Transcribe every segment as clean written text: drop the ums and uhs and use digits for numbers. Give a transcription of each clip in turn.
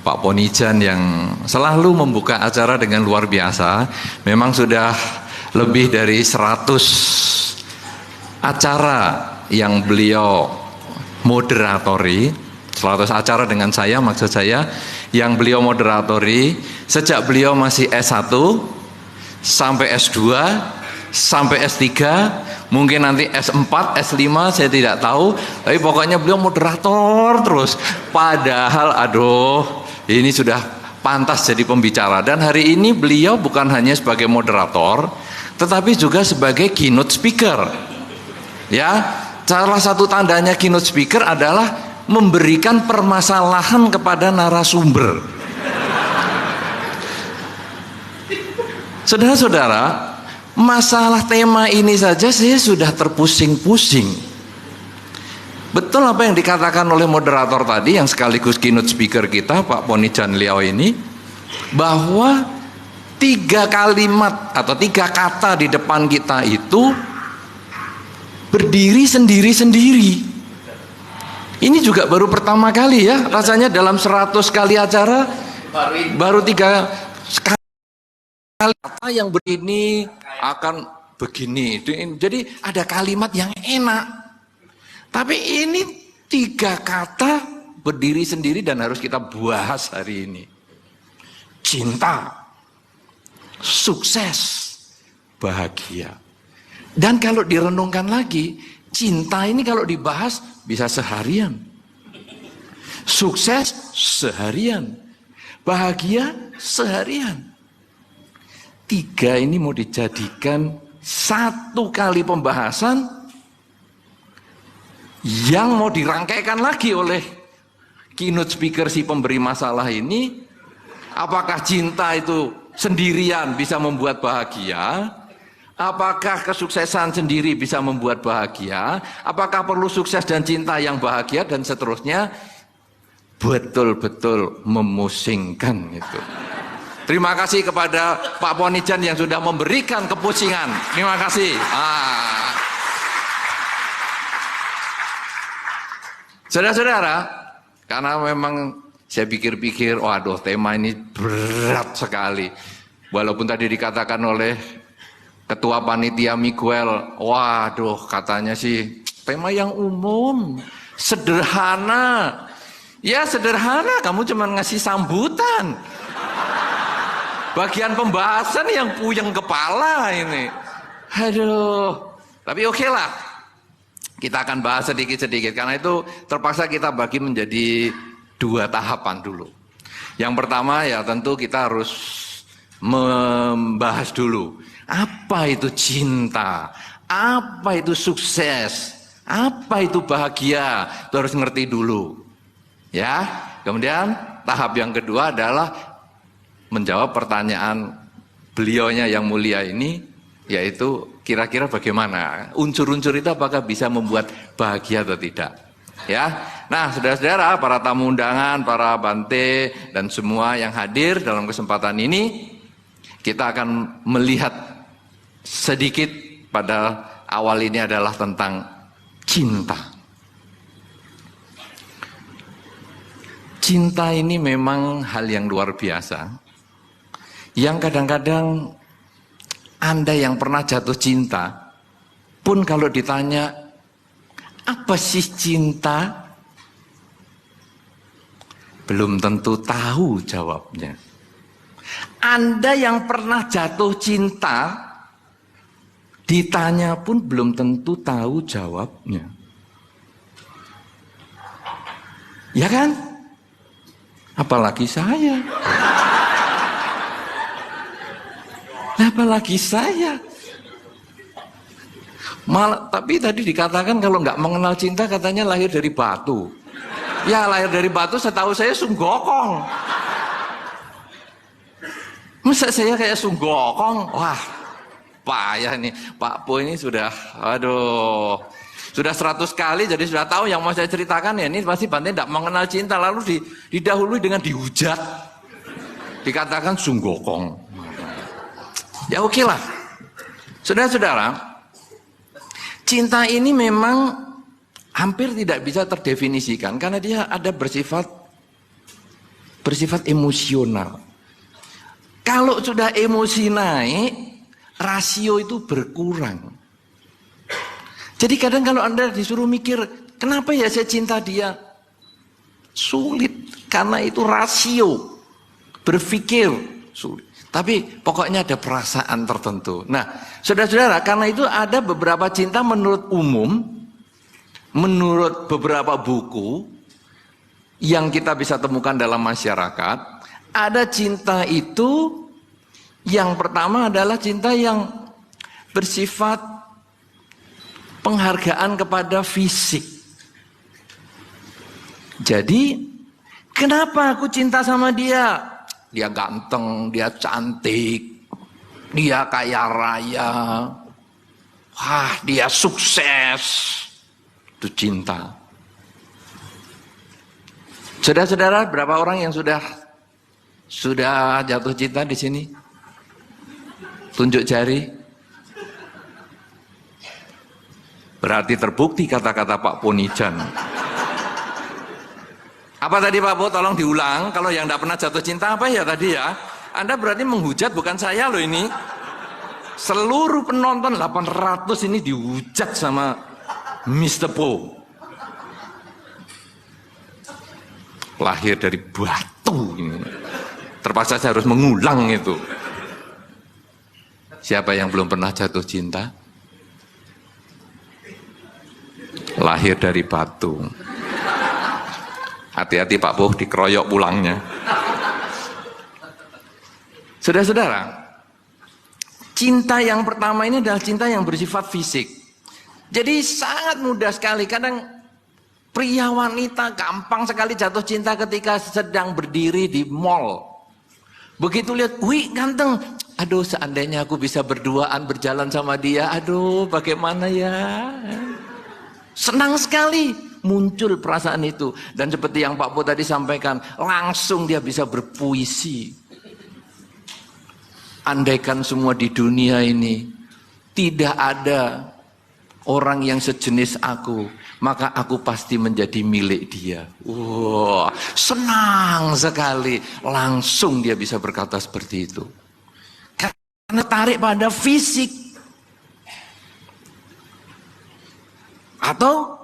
Pak Ponijan yang selalu membuka acara dengan luar biasa. Memang sudah lebih dari 100 acara yang beliau moderatori. 100 acara dengan saya, maksud saya, yang beliau moderatori sejak beliau masih S1 sampai S2 sampai S3, mungkin nanti S4, S5 saya tidak tahu, tapi pokoknya beliau moderator terus. Padahal ini sudah pantas jadi pembicara. Dan hari ini beliau bukan hanya sebagai moderator, tetapi juga sebagai keynote speaker. Ya, salah satu tandanya keynote speaker adalah memberikan permasalahan kepada narasumber. Saudara-saudara, masalah tema ini saja saya sudah terpusing-pusing. Betul apa yang dikatakan oleh moderator tadi yang sekaligus keynote speaker kita, Pak Ponijan Liao ini, bahwa 3 kalimat atau 3 kata di depan kita itu berdiri sendiri-sendiri. Ini juga baru pertama kali ya, rasanya dalam 100 kali acara baru 3 kata yang begini akan begini. Jadi ada kalimat yang enak. Tapi ini 3 kata berdiri sendiri dan harus kita bahas hari ini. Cinta, sukses, bahagia. Dan kalau direnungkan lagi, cinta ini kalau dibahas bisa seharian. Sukses seharian. Bahagia seharian. 3 ini mau dijadikan 1 kali pembahasan yang mau dirangkaikan lagi oleh keynote speaker si pemberi masalah ini. Apakah cinta itu sendirian bisa membuat bahagia? Apakah kesuksesan sendiri bisa membuat bahagia? Apakah perlu sukses dan cinta yang bahagia? Dan seterusnya. Betul-betul memusingkan itu. Terima kasih kepada Pak Ponijan yang sudah memberikan kepusingan. Terima kasih. Saudara-saudara, karena memang saya pikir-pikir, waduh tema ini berat sekali. Walaupun tadi dikatakan oleh Ketua Panitia Miguel, waduh katanya sih tema yang umum, sederhana. Ya sederhana, kamu cuma ngasih sambutan. Bagian pembahasan yang puyeng kepala ini. Tapi oke lah. Kita akan bahas sedikit-sedikit. Karena itu terpaksa kita bagi menjadi 2 tahapan dulu. Yang pertama ya tentu kita harus membahas dulu. Apa itu cinta? Apa itu sukses? Apa itu bahagia? Itu harus ngerti dulu. Ya. Kemudian tahap yang kedua adalah menjawab pertanyaan beliaunya yang mulia ini, yaitu kira-kira bagaimana unsur-unsur itu apakah bisa membuat bahagia atau tidak. Ya, nah saudara-saudara, para tamu undangan, para bante dan semua yang hadir dalam kesempatan ini, kita akan melihat sedikit pada awal ini adalah tentang cinta. Cinta ini memang hal yang luar biasa. Yang kadang-kadang Anda yang pernah jatuh cinta pun kalau ditanya apa sih cinta, belum tentu tahu jawabnya. Anda yang pernah jatuh cinta ditanya pun belum tentu tahu jawabnya. Ya kan? Apalagi saya. Apalagi saya. Tapi tadi dikatakan kalau nggak mengenal cinta katanya lahir dari batu. Ya lahir dari batu setahu saya sunggokong. Masa saya kayak sunggokong? Wah payah nih. Pak Po ini sudah sudah 100 kali jadi sudah tahu yang mau saya ceritakan ya. Ini pasti Bante tidak mengenal cinta lalu didahului dengan dihujat. Dikatakan sunggokong. Ya oke lah. Saudara-saudara, cinta ini memang hampir tidak bisa terdefinisikan karena dia ada bersifat bersifat emosional. Kalau sudah emosi naik, rasio itu berkurang. Jadi kadang kalau Anda disuruh mikir, kenapa ya saya cinta dia? Sulit, karena itu rasio. Berpikir sulit. Tapi pokoknya ada perasaan tertentu. Nah, saudara-saudara, karena itu ada beberapa cinta menurut umum, menurut beberapa buku yang kita bisa temukan dalam masyarakat, ada cinta itu yang pertama adalah cinta yang bersifat penghargaan kepada fisik. Jadi, kenapa aku cinta sama dia? Dia ganteng, dia cantik, dia kaya raya, wah dia sukses, itu cinta. Saudara-saudara, berapa orang yang sudah jatuh cinta di sini? Tunjuk jari. Berarti terbukti kata-kata Pak Ponijan. Apa tadi Pak Bo? Tolong diulang. Kalau yang tidak pernah jatuh cinta apa ya tadi ya? Anda berarti menghujat, bukan saya loh ini. Seluruh penonton 800 ini dihujat sama Mr. Po. Lahir dari batu ini. Terpaksa saya harus mengulang itu. Siapa yang belum pernah jatuh cinta? Lahir dari batu. Hati-hati Pak Boh, dikeroyok pulangnya. Saudara-saudara, cinta yang pertama ini adalah cinta yang bersifat fisik. Jadi sangat mudah sekali. Kadang pria wanita gampang sekali jatuh cinta ketika sedang berdiri di mall. Begitu lihat, wih ganteng. Aduh, seandainya aku bisa berduaan berjalan sama dia. Aduh, bagaimana ya? Senang sekali muncul perasaan itu. Dan seperti yang Pak Po tadi sampaikan, langsung dia bisa berpuisi. Andaikan semua di dunia ini tidak ada orang yang sejenis aku, maka aku pasti menjadi milik dia. Wah, senang sekali. Langsung dia bisa berkata seperti itu. Karena tarik pada fisik. Atau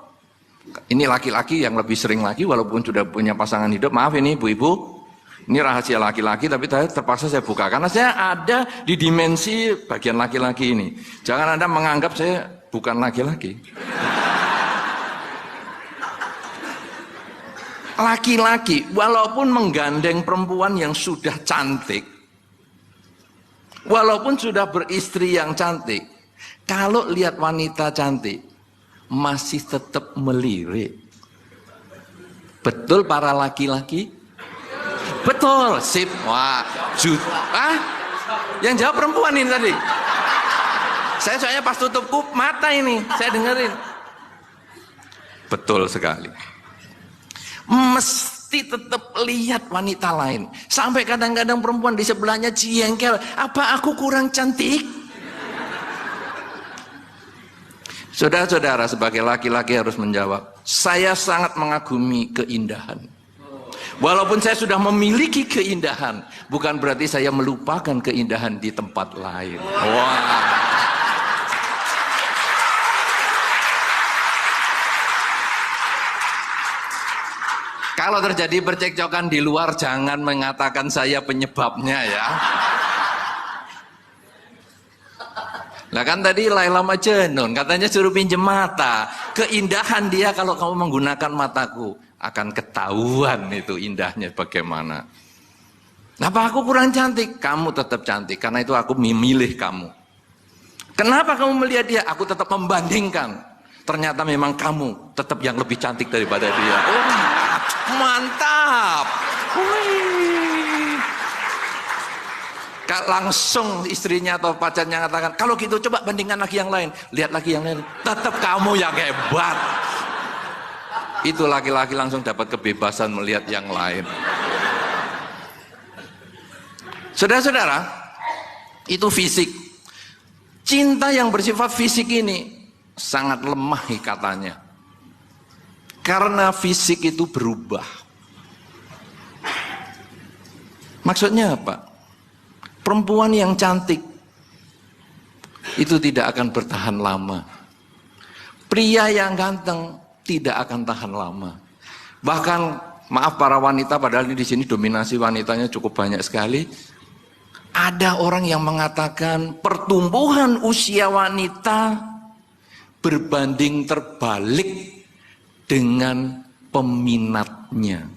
ini laki-laki yang lebih sering lagi, walaupun sudah punya pasangan hidup. Maaf ini ibu-ibu, ini rahasia laki-laki, tapi terpaksa saya buka karena saya ada di dimensi bagian laki-laki ini. Jangan Anda menganggap saya bukan laki-laki. Laki-laki walaupun menggandeng perempuan yang sudah cantik, walaupun sudah beristri yang cantik, kalau lihat wanita cantik masih tetap melirik. Betul para laki-laki? Betul, sip. Wah, yang jawab perempuan ini tadi. Saya soalnya pas tutup mata ini, saya dengerin. Betul sekali. Mesti tetap lihat wanita lain. Sampai kadang-kadang perempuan di sebelahnya jengkel. Apa aku kurang cantik? Saudara-saudara, sebagai laki-laki harus menjawab, saya sangat mengagumi keindahan. Walaupun saya sudah memiliki keindahan, bukan berarti saya melupakan keindahan di tempat lain. Wah. Kalau terjadi percekcokan di luar, jangan mengatakan saya penyebabnya ya. Nah kan tadi Laila Majnun katanya suruh pinjem mata. Keindahan dia kalau kamu menggunakan mataku, akan ketahuan itu indahnya bagaimana. Kenapa aku kurang cantik? Kamu tetap cantik, karena itu aku memilih kamu. Kenapa kamu melihat dia? Aku tetap membandingkan. Ternyata memang kamu tetap yang lebih cantik daripada dia. Oh, mantap. Wih. Langsung istrinya atau pacarnya mengatakan, kalau gitu coba bandingkan lagi yang lain, lihat lagi yang lain, tetap kamu yang hebat. Itu laki-laki langsung dapat kebebasan melihat yang lain. Saudara-saudara, itu fisik. Cinta yang bersifat fisik ini sangat lemah ikatannya, karena fisik itu berubah. Maksudnya apa? Perempuan yang cantik itu tidak akan bertahan lama. Pria yang ganteng tidak akan tahan lama. Bahkan, maaf para wanita, padahal di sini dominasi wanitanya cukup banyak sekali. Ada orang yang mengatakan pertumbuhan usia wanita berbanding terbalik dengan peminatnya.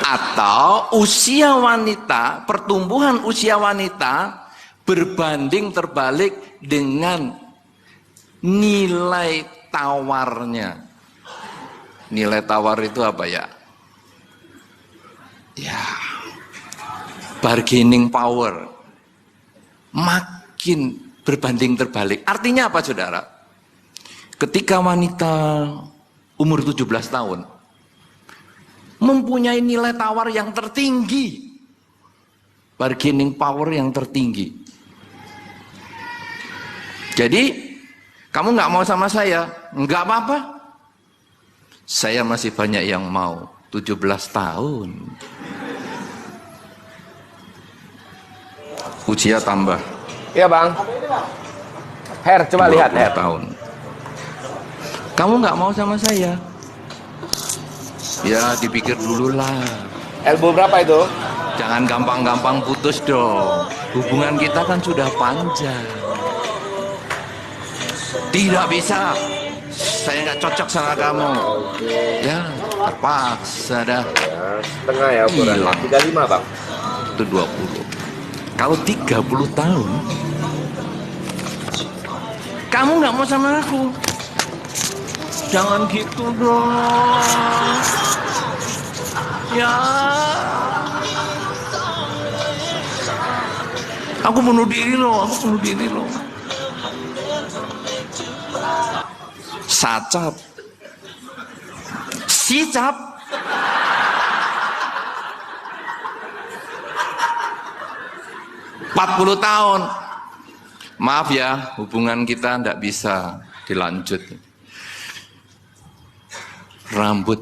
Atau usia wanita, pertumbuhan usia wanita berbanding terbalik dengan nilai tawarnya. Nilai tawar itu apa ya? Ya, bargaining power. Makin berbanding terbalik. Artinya apa saudara? Ketika wanita umur 17 tahun mempunyai nilai tawar yang tertinggi, bargaining power yang tertinggi. Jadi kamu nggak mau sama saya, nggak apa-apa. Saya masih banyak yang mau. 17 tahun. Usia tambah. Iya bang. Her, coba lihat Her. Tahun. Kamu nggak mau sama saya? Ya dipikir dulu lah. Elbow berapa itu? Jangan gampang-gampang putus dong. Hubungan kita kan sudah panjang. Tidak bisa. Saya nggak cocok sama kamu. Ya terpaksa dah. Setengah ya ukuran. 35 bang. Itu 20. Kalau 30 tahun, kamu nggak mau sama aku. Jangan gitu dong. Ya. Aku bunuh diri loh, Sacap. Sicap. Puluh tahun. Maaf ya, hubungan kita tidak bisa dilanjut. Rambut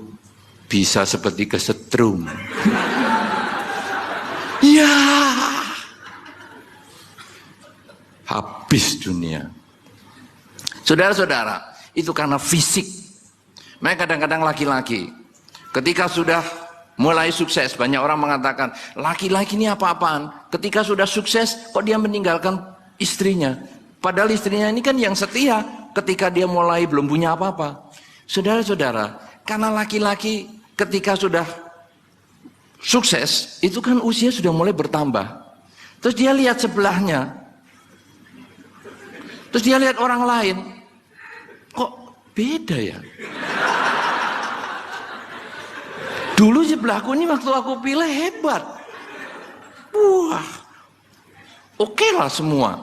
bisa seperti kesetrum. Ya. Habis dunia. Saudara-saudara, itu karena fisik. Makanya kadang-kadang laki-laki ketika sudah mulai sukses, banyak orang mengatakan laki-laki ini apa-apaan. Ketika sudah sukses, kok dia meninggalkan istrinya? Padahal istrinya ini kan yang setia ketika dia mulai belum punya apa-apa. Saudara-saudara, karena laki-laki ketika sudah sukses, itu kan usia sudah mulai bertambah. Terus dia lihat sebelahnya. Terus dia lihat orang lain. Kok beda ya? Dulu sebelahku ini waktu aku pilih hebat. Wah, oke lah semua.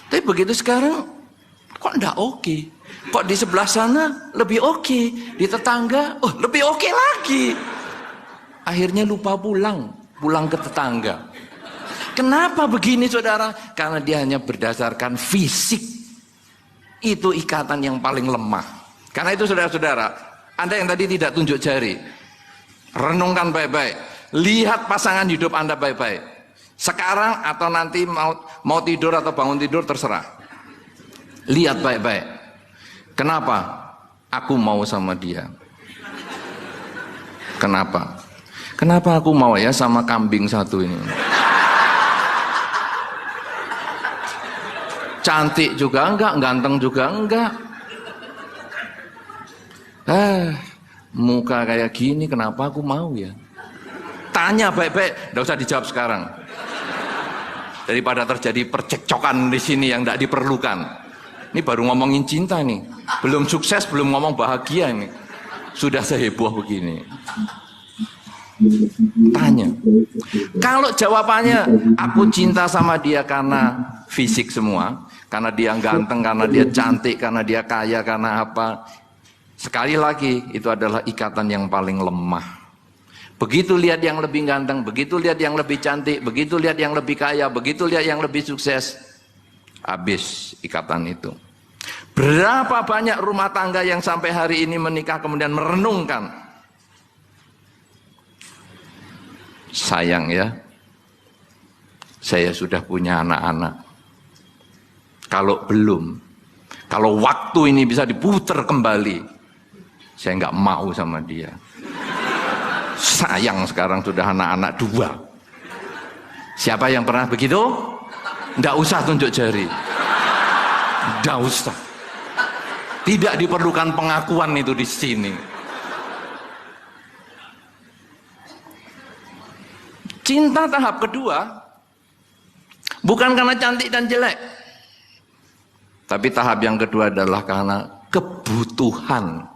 Tapi begitu sekarang, kok enggak oke? Kok di sebelah sana lebih oke? Di tetangga, oh lebih oke lagi. Akhirnya lupa pulang ke tetangga. Kenapa begini saudara? Karena dia hanya berdasarkan fisik. Itu ikatan yang paling lemah. Karena itu saudara-saudara, Anda yang tadi tidak tunjuk jari, renungkan baik-baik, lihat pasangan hidup Anda baik-baik. Sekarang atau nanti mau tidur atau bangun tidur terserah. Lihat baik-baik. Kenapa aku mau sama dia? Kenapa? Kenapa aku mau ya sama kambing satu ini? Cantik juga enggak, ganteng juga enggak. Muka kayak gini kenapa aku mau ya? Tanya baik-baik, enggak usah dijawab sekarang. Daripada terjadi percekcokan di sini yang enggak diperlukan. Ini baru ngomongin cinta nih. Belum sukses, belum ngomong bahagia ini. Sudah seheboh begini. Tanya. Kalau jawabannya aku cinta sama dia karena fisik semua, karena dia ganteng, karena dia cantik, karena dia kaya, karena apa? Sekali lagi, itu adalah ikatan yang paling lemah. Begitu lihat yang lebih ganteng, begitu lihat yang lebih cantik, begitu lihat yang lebih kaya, begitu lihat yang lebih sukses, habis ikatan itu. Berapa banyak rumah tangga yang sampai hari ini menikah kemudian merenungkan, sayang ya, saya sudah punya anak-anak. Kalau belum, kalau waktu ini bisa diputar kembali, saya nggak mau sama dia. Sayang sekarang sudah anak-anak 2. Siapa yang pernah begitu? Nggak usah tunjuk jari. Nggak usah. Tidak diperlukan pengakuan itu di sini. Cinta tahap kedua bukan karena cantik dan jelek, tapi tahap yang kedua adalah karena kebutuhan.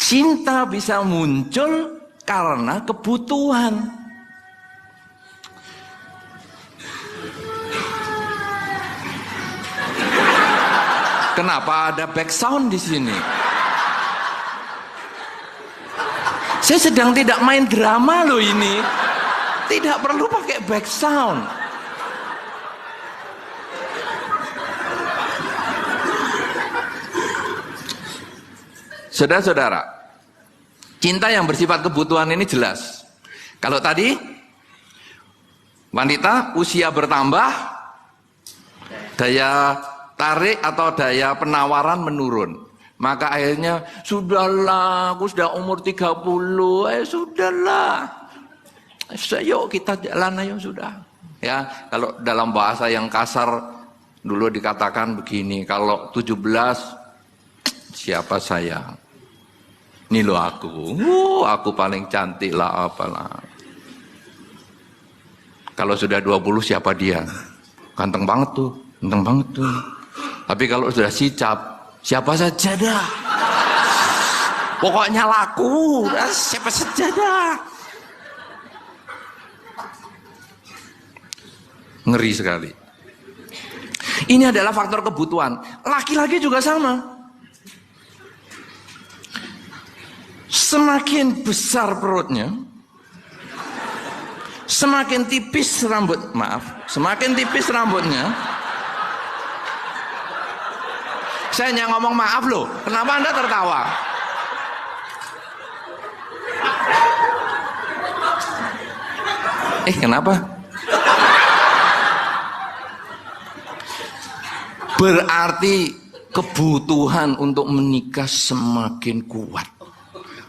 Cinta bisa muncul karena kebutuhan. Kenapa ada back sound di sini? Saya sedang tidak main drama loh ini. Tidak perlu pakai back sound. Saudara-saudara, cinta yang bersifat kebutuhan ini jelas. Kalau tadi wanita usia bertambah, daya tarik atau daya penawaran menurun. Maka akhirnya, sudahlah, aku sudah umur 30, sudahlah. Yuk kita jalan ayo sudah. Ya, kalau dalam bahasa yang kasar dulu dikatakan begini, kalau 17 siapa saya? Ini loh aku paling cantik lah apalah. Kalau sudah 20 siapa dia? Ganteng banget tuh. Tapi kalau sudah sicap, siapa saja dah. Pokoknya laku, siapa saja dah. Ngeri sekali. Ini adalah faktor kebutuhan. Laki-laki juga sama. Semakin besar perutnya, semakin tipis semakin tipis rambutnya. Saya hanya ngomong maaf loh, kenapa Anda tertawa? Kenapa? Berarti kebutuhan untuk menikah semakin kuat.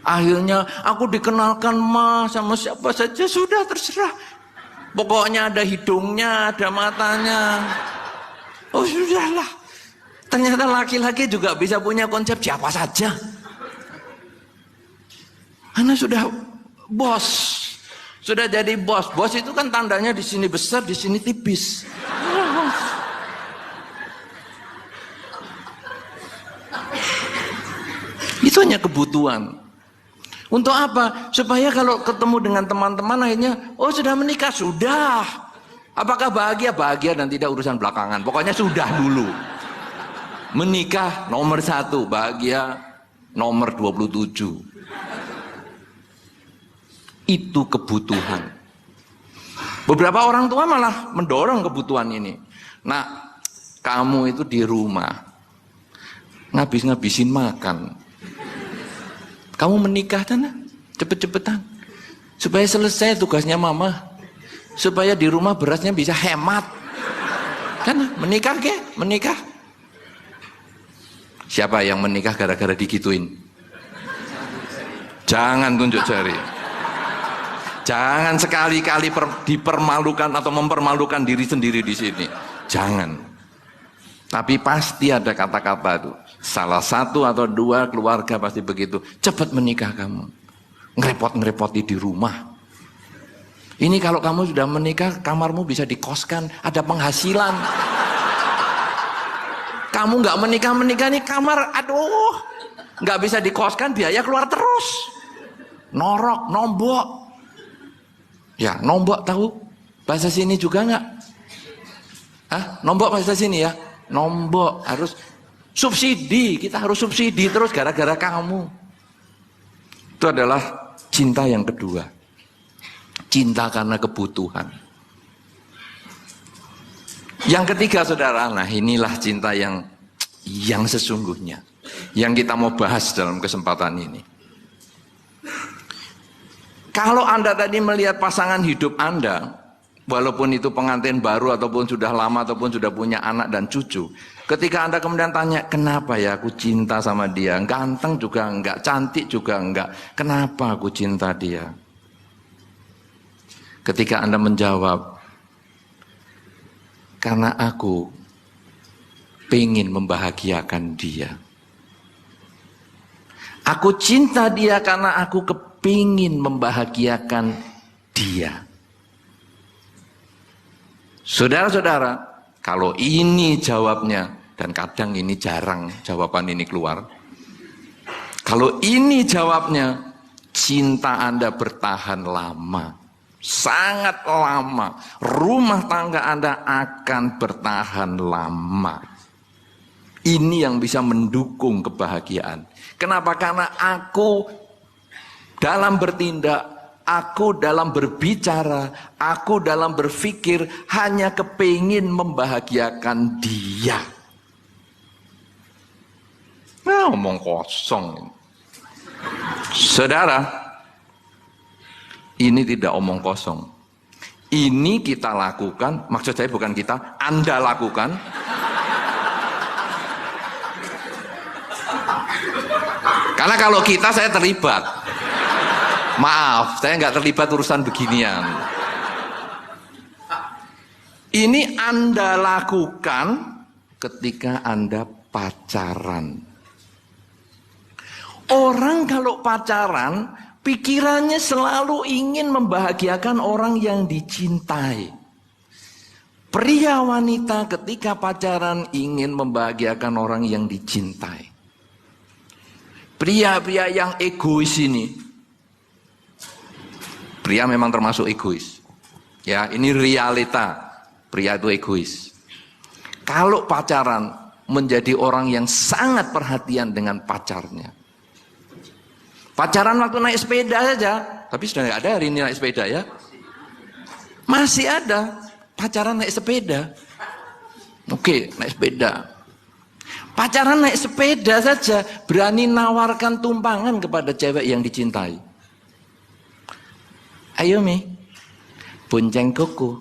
Akhirnya aku dikenalkan sama siapa saja sudah terserah. Pokoknya ada hidungnya, ada matanya. Oh sudahlah. Ternyata laki-laki juga bisa punya konsep siapa saja. Karena sudah bos. Sudah jadi bos. Bos itu kan tandanya di sini besar, di sini tipis. Itu hanya kebutuhan. Untuk apa? Supaya kalau ketemu dengan teman-teman akhirnya, oh sudah menikah, sudah. Apakah bahagia? Bahagia dan tidak urusan belakangan. Pokoknya sudah dulu. Menikah nomor 1, bahagia nomor 27. Itu kebutuhan. Beberapa orang tua malah mendorong kebutuhan ini. Nah, kamu itu di rumah ngabis-ngabisin makan. Kamu menikah sana, cepet-cepetan. Supaya selesai tugasnya mama. Supaya di rumah berasnya bisa hemat. Kan menikah ke? Menikah. Siapa yang menikah gara-gara digituin? Jangan tunjuk jari. Jangan sekali-kali dipermalukan atau mempermalukan diri sendiri di sini. Jangan. Tapi pasti ada kata-kata itu. Salah 1 atau 2 keluarga pasti begitu. Cepat menikah kamu. Ngerepot-ngerepoti di rumah. Ini kalau kamu sudah menikah, kamarmu bisa dikoskan, ada penghasilan. Kamu nggak menikah nih kamar, aduh, nggak bisa dikoskan, biaya keluar terus. Norok, nombok. Ya, nombok tahu bahasa sini juga nggak? Nombok bahasa sini ya. Nombok harus subsidi, kita harus subsidi terus gara-gara kamu. Itu adalah cinta yang kedua. Cinta karena kebutuhan. Yang ketiga saudara, nah inilah cinta yang sesungguhnya. Yang kita mau bahas dalam kesempatan ini. Kalau Anda tadi melihat pasangan hidup Anda, walaupun itu pengantin baru ataupun sudah lama ataupun sudah punya anak dan cucu, ketika Anda kemudian tanya, kenapa ya aku cinta sama dia? Ganteng juga enggak, cantik juga enggak. Kenapa aku cinta dia? Ketika Anda menjawab, karena aku pengen membahagiakan dia. Aku cinta dia karena aku kepingin membahagiakan dia. Saudara-saudara, kalau ini jawabnya, dan kadang ini jarang jawaban ini keluar. Kalau ini jawabnya, cinta Anda bertahan lama. Sangat lama. Rumah tangga Anda akan bertahan lama. Ini yang bisa mendukung kebahagiaan. Kenapa? Karena aku dalam bertindak, aku dalam berbicara, aku dalam berpikir hanya kepingin membahagiakan dia. Nah, omong kosong. Saudara, ini tidak omong kosong. Ini kita lakukan, maksud saya bukan kita, Anda lakukan. Karena kalau kita, saya terlibat. Maaf, saya nggak terlibat urusan beginian. Ini Anda lakukan ketika Anda pacaran. Orang kalau pacaran, pikirannya selalu ingin membahagiakan orang yang dicintai. Pria wanita ketika pacaran ingin membahagiakan orang yang dicintai. Pria-pria yang egois ini, pria memang termasuk egois. Ya, ini realita. Pria itu egois. Kalau pacaran menjadi orang yang sangat perhatian dengan pacarnya. Pacaran waktu naik sepeda saja, tapi sudah nggak ada hari ini naik sepeda ya. Masih ada pacaran naik sepeda. Oke, naik sepeda. Pacaran naik sepeda saja berani nawarkan tumpangan kepada cewek yang dicintai. Ayo Mi, bonceng kuku.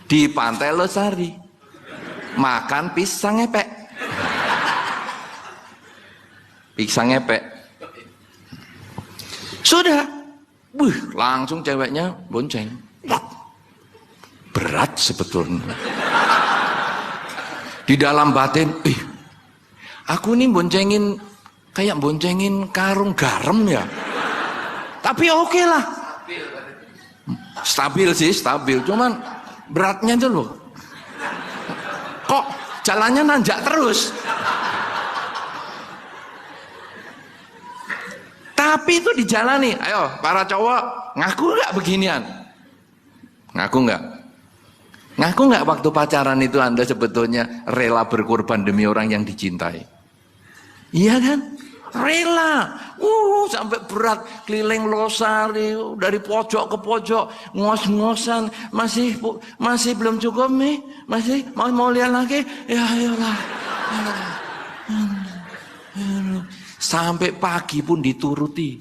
Di Pantai Losari, makan pisang ngepek. Pisang ngepek. Sudah, langsung ceweknya bonceng. Berat sebetulnya. Di dalam batin, aku nih boncengin kayak boncengin karung garam ya. Tapi oke lah. Stabil sih, stabil. Cuman beratnya itu loh. Kok jalannya nanjak terus? Tapi itu dijalani. Ayo, para cowok, ngaku nggak beginian? Ngaku nggak? Ngaku nggak waktu pacaran itu Anda sebetulnya rela berkorban demi orang yang dicintai? Iya kan? Rela. Sampai berat keliling Losari dari pojok ke pojok, ngos-ngosan, masih belum cukup nih, masih mau lihat lagi? Ya ayolah. Sampai pagi pun dituruti.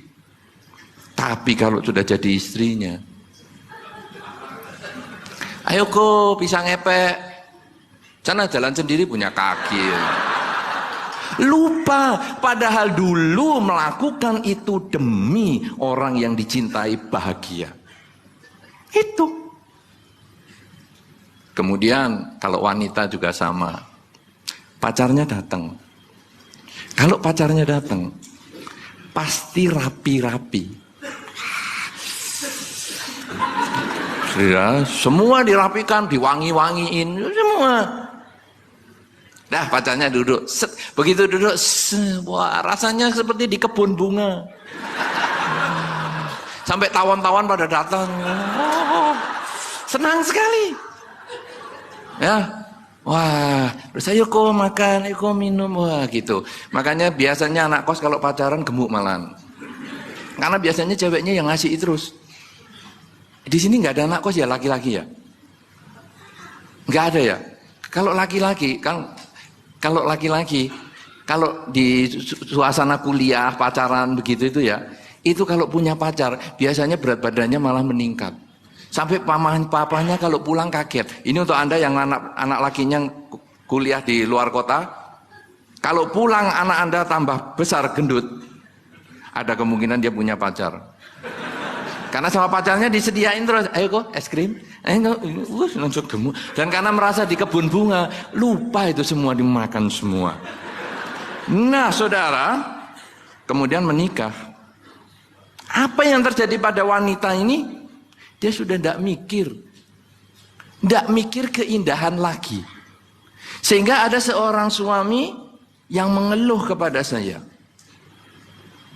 Tapi kalau sudah jadi istrinya, ayo kok pisang ngepek. Sana jalan sendiri punya kaki. Lupa, padahal dulu melakukan itu demi orang yang dicintai bahagia. Itu. Kemudian kalau wanita juga sama. Pacarnya datang. Kalau pacarnya datang, pasti rapi-rapi. Ya, semua dirapikan, diwangi-wangiin, semua. Dah pacarnya duduk, begitu duduk, wah rasanya seperti di kebun bunga. Sampai tawon-tawon pada datang, senang sekali. Ya, wah, terus ayo kok makan, ayo kok minum, wah gitu. Makanya biasanya anak kos kalau pacaran gemuk malan. Karena biasanya ceweknya yang ngasih terus. Di sini nggak ada anak kos ya laki-laki ya? Nggak ada ya? Kalau laki-laki kan, kalau di suasana kuliah pacaran begitu itu ya, itu kalau punya pacar, biasanya berat badannya malah meningkat. Sampai paman papanya kalau pulang kaget. Ini untuk Anda yang anak lakinya kuliah di luar kota. Kalau pulang anak Anda tambah besar gendut, ada kemungkinan dia punya pacar. Karena sama pacarnya disediain terus, ayo kok es krim, langsung gemuk. Dan karena merasa di kebun bunga, lupa itu semua dimakan semua. Nah saudara, kemudian menikah. Apa yang terjadi pada wanita ini? Dia sudah tidak mikir keindahan lagi. Sehingga ada seorang suami yang mengeluh kepada saya.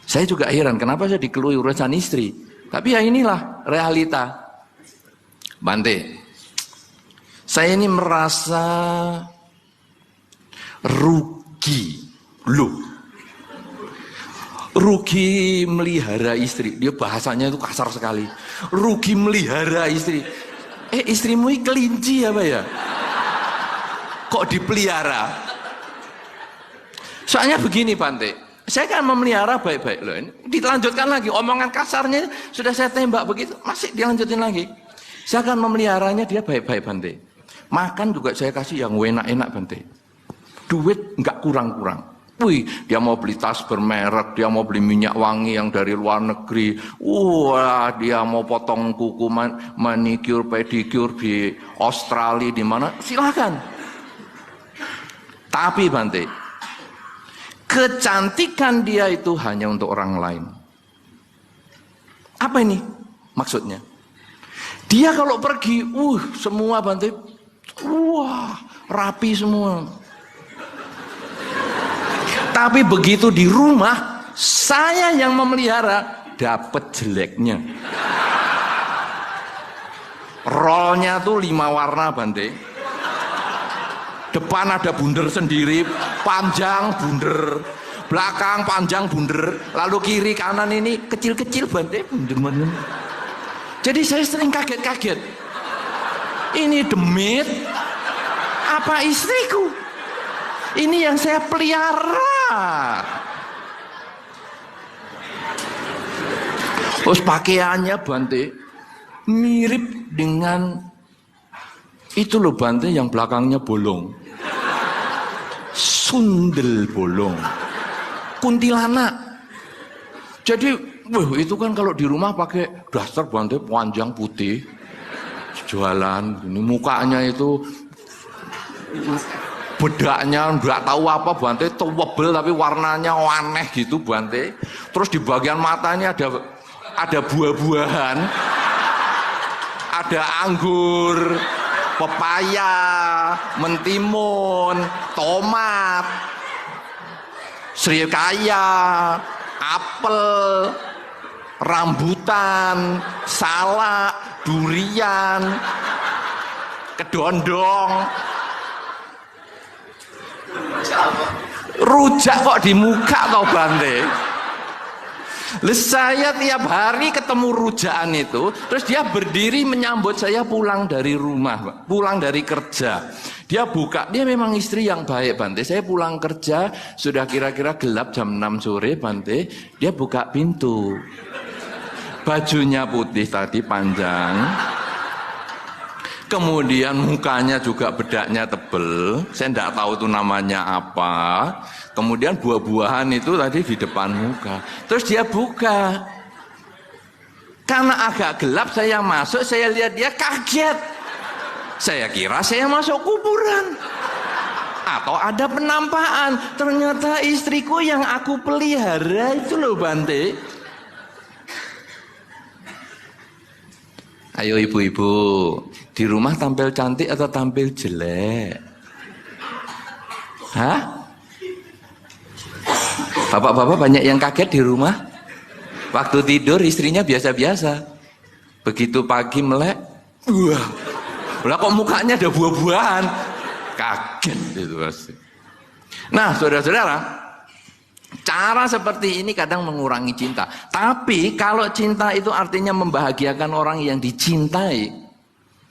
Saya juga heran, kenapa saya dikeluhi urusan istri? Tapi ya inilah realita. Bante, saya ini merasa rugi. Loh, rugi melihara istri. Dia bahasanya itu kasar sekali. Rugi melihara istri. Istrimu ini kelinci apa ya? Kok dipelihara? Soalnya begini Bante, saya kan memelihara baik-baik loh. Ini dilanjutkan lagi, omongan kasarnya sudah saya tembak begitu, masih dilanjutin lagi. Saya akan memeliharanya dia baik-baik Bante. Makan juga saya kasih yang enak-enak Bante. Duit nggak kurang-kurang. Wih, dia mau beli tas bermerek, dia mau beli minyak wangi yang dari luar negeri. Wah, dia mau potong kuku manicure, pedicure di Australia di mana? Silakan. Tapi Bante, kecantikan dia itu hanya untuk orang lain. Apa ini maksudnya? Dia kalau pergi, semua Bante, rapi semua. Tapi begitu di rumah, saya yang memelihara, dapat jeleknya. Rollnya tuh 5 warna Bante. Depan ada bunder sendiri, panjang bunder. Belakang panjang bunder. Lalu kiri kanan ini kecil-kecil Bante, bunder. Jadi saya sering kaget-kaget. Ini demit apa istriku? Ini yang saya pelihara. Terus pakaiannya Bante mirip dengan itu loh Bante yang belakangnya bolong. Sundel bolong. Kuntilanak. Jadi, itu kan kalau di rumah pakai daster Bante panjang putih. Jualan, ini mukanya itu bedaknya nggak tahu apa Bante, tebel tapi warnanya aneh gitu Bante. Terus di bagian matanya ada buah-buahan, ada anggur, pepaya, mentimun, tomat, srikaya, apel, rambutan, salak, durian, kedondong. Rujak kok di muka toh Bante. Saya tiap hari ketemu rujakan itu, terus dia berdiri menyambut saya pulang dari rumah, pulang dari kerja. Dia buka, dia memang istri yang baik Bante. Saya pulang kerja, sudah kira-kira gelap jam 6 sore Bante, dia buka pintu. Bajunya putih tadi panjang. Kemudian mukanya juga bedaknya tebel, saya tidak tahu itu namanya apa. Kemudian buah-buahan itu tadi di depan muka. Terus dia buka. Karena agak gelap saya masuk, saya lihat dia kaget. Saya kira saya masuk kuburan. Atau ada penampakan. Ternyata istriku yang aku pelihara itu loh Bante. Ayo ibu-ibu, di rumah tampil cantik atau tampil jelek? Hah? Bapak-bapak banyak yang kaget di rumah. Waktu tidur istrinya biasa-biasa. Begitu pagi melek, wah, lah kok mukanya ada buah-buahan. Kaget itu pasti. Nah, saudara-saudara, cara seperti ini kadang mengurangi cinta. Tapi kalau cinta itu artinya membahagiakan orang yang dicintai,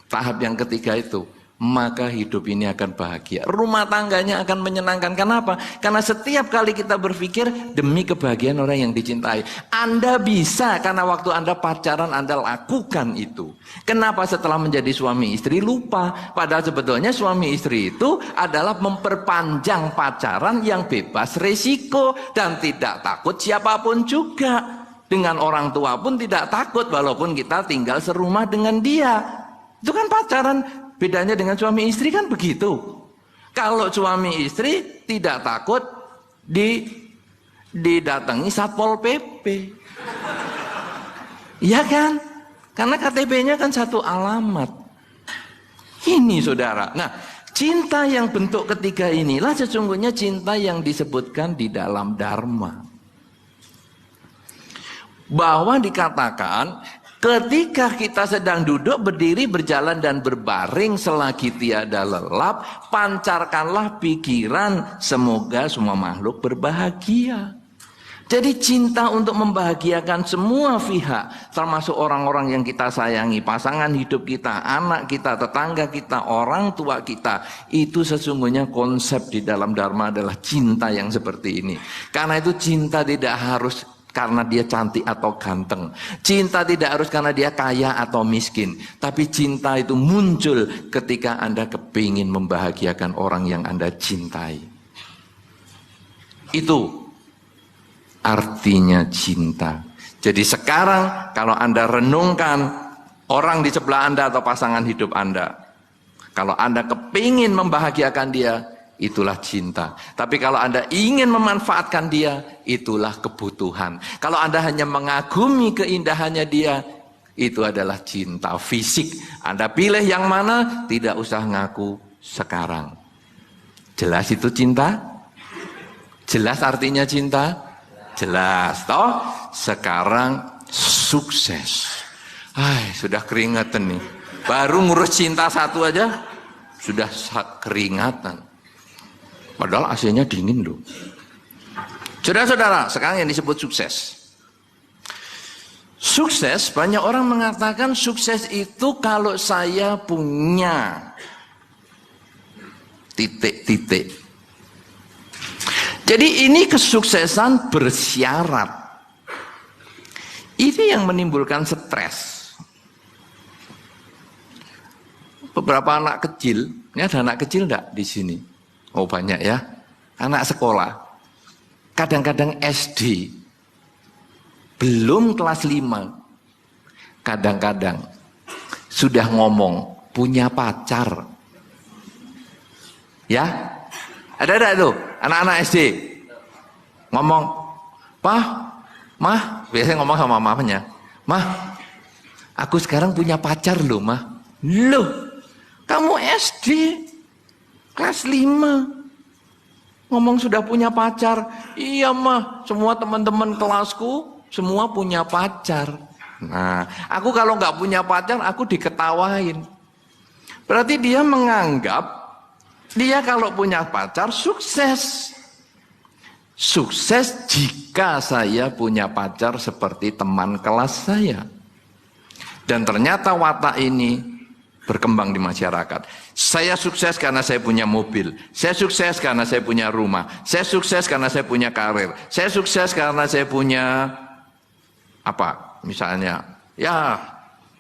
tahap yang ketiga itu maka hidup ini akan bahagia. Rumah tangganya akan menyenangkan. Kenapa? Karena setiap kali kita berpikir demi kebahagiaan orang yang dicintai. Anda bisa karena waktu Anda pacaran Anda lakukan itu. Kenapa setelah menjadi suami istri lupa? Padahal sebetulnya suami istri itu adalah memperpanjang pacaran yang bebas resiko dan tidak takut siapapun juga. Dengan orang tua pun tidak takut walaupun kita tinggal serumah dengan dia. Itu kan pacaran. Bedanya dengan suami istri kan begitu. Kalau suami istri tidak takut didatangi Satpol PP. Iya kan? Karena KTP-nya kan satu alamat. Ini saudara. Nah, cinta yang bentuk ketiga inilah sesungguhnya cinta yang disebutkan di dalam Dharma. Bahwa dikatakan ketika kita sedang duduk, berdiri, berjalan, dan berbaring selagi tiada lelap, pancarkanlah pikiran, semoga semua makhluk berbahagia. Jadi cinta untuk membahagiakan semua pihak, termasuk orang-orang yang kita sayangi, pasangan hidup kita, anak kita, tetangga kita, orang tua kita. Itu sesungguhnya konsep di dalam Dharma adalah cinta yang seperti ini. Karena itu cinta tidak harus karena dia cantik atau ganteng. Cinta tidak harus karena dia kaya atau miskin. Tapi cinta itu muncul ketika Anda kepingin membahagiakan orang yang Anda cintai. Itu artinya cinta. Jadi sekarang kalau Anda renungkan orang di sebelah Anda atau pasangan hidup Anda, kalau Anda kepingin membahagiakan dia, itulah cinta. Tapi kalau Anda ingin memanfaatkan dia, itulah kebutuhan. Kalau Anda hanya mengagumi keindahannya dia, itu adalah cinta fisik. Anda pilih yang mana, tidak usah ngaku sekarang. Jelas itu cinta? Jelas artinya cinta? Jelas, toh? Sekarang sukses. Sudah keringatan nih. Baru ngurus cinta satu aja, sudah keringatan. Padahal AC-nya dingin loh. Saudara-saudara, sekarang yang disebut sukses. Sukses, banyak orang mengatakan sukses itu kalau saya punya titik-titik. Jadi ini kesuksesan bersyarat. Ini yang menimbulkan stres. Beberapa anak kecil, ini ada anak kecil enggak di sini? Oh banyak ya, anak sekolah, kadang-kadang SD, belum kelas 5, kadang-kadang sudah ngomong, punya pacar. Ya, ada tuh, anak-anak SD, ngomong, Pah, Mah, biasanya ngomong sama mamanya, Mah, aku sekarang punya pacar loh Mah. Loh, kamu SD, kelas 5 ngomong sudah punya pacar. Iya Mah, semua teman-teman kelasku semua punya pacar. Nah, aku kalau nggak punya pacar aku diketawain. Berarti dia menganggap dia kalau punya pacar sukses. Sukses jika saya punya pacar seperti teman kelas saya. Dan ternyata watak ini berkembang di masyarakat. Saya sukses karena saya punya mobil. Saya sukses karena saya punya rumah. Saya sukses karena saya punya karir. Saya sukses karena saya punya apa? Misalnya, ya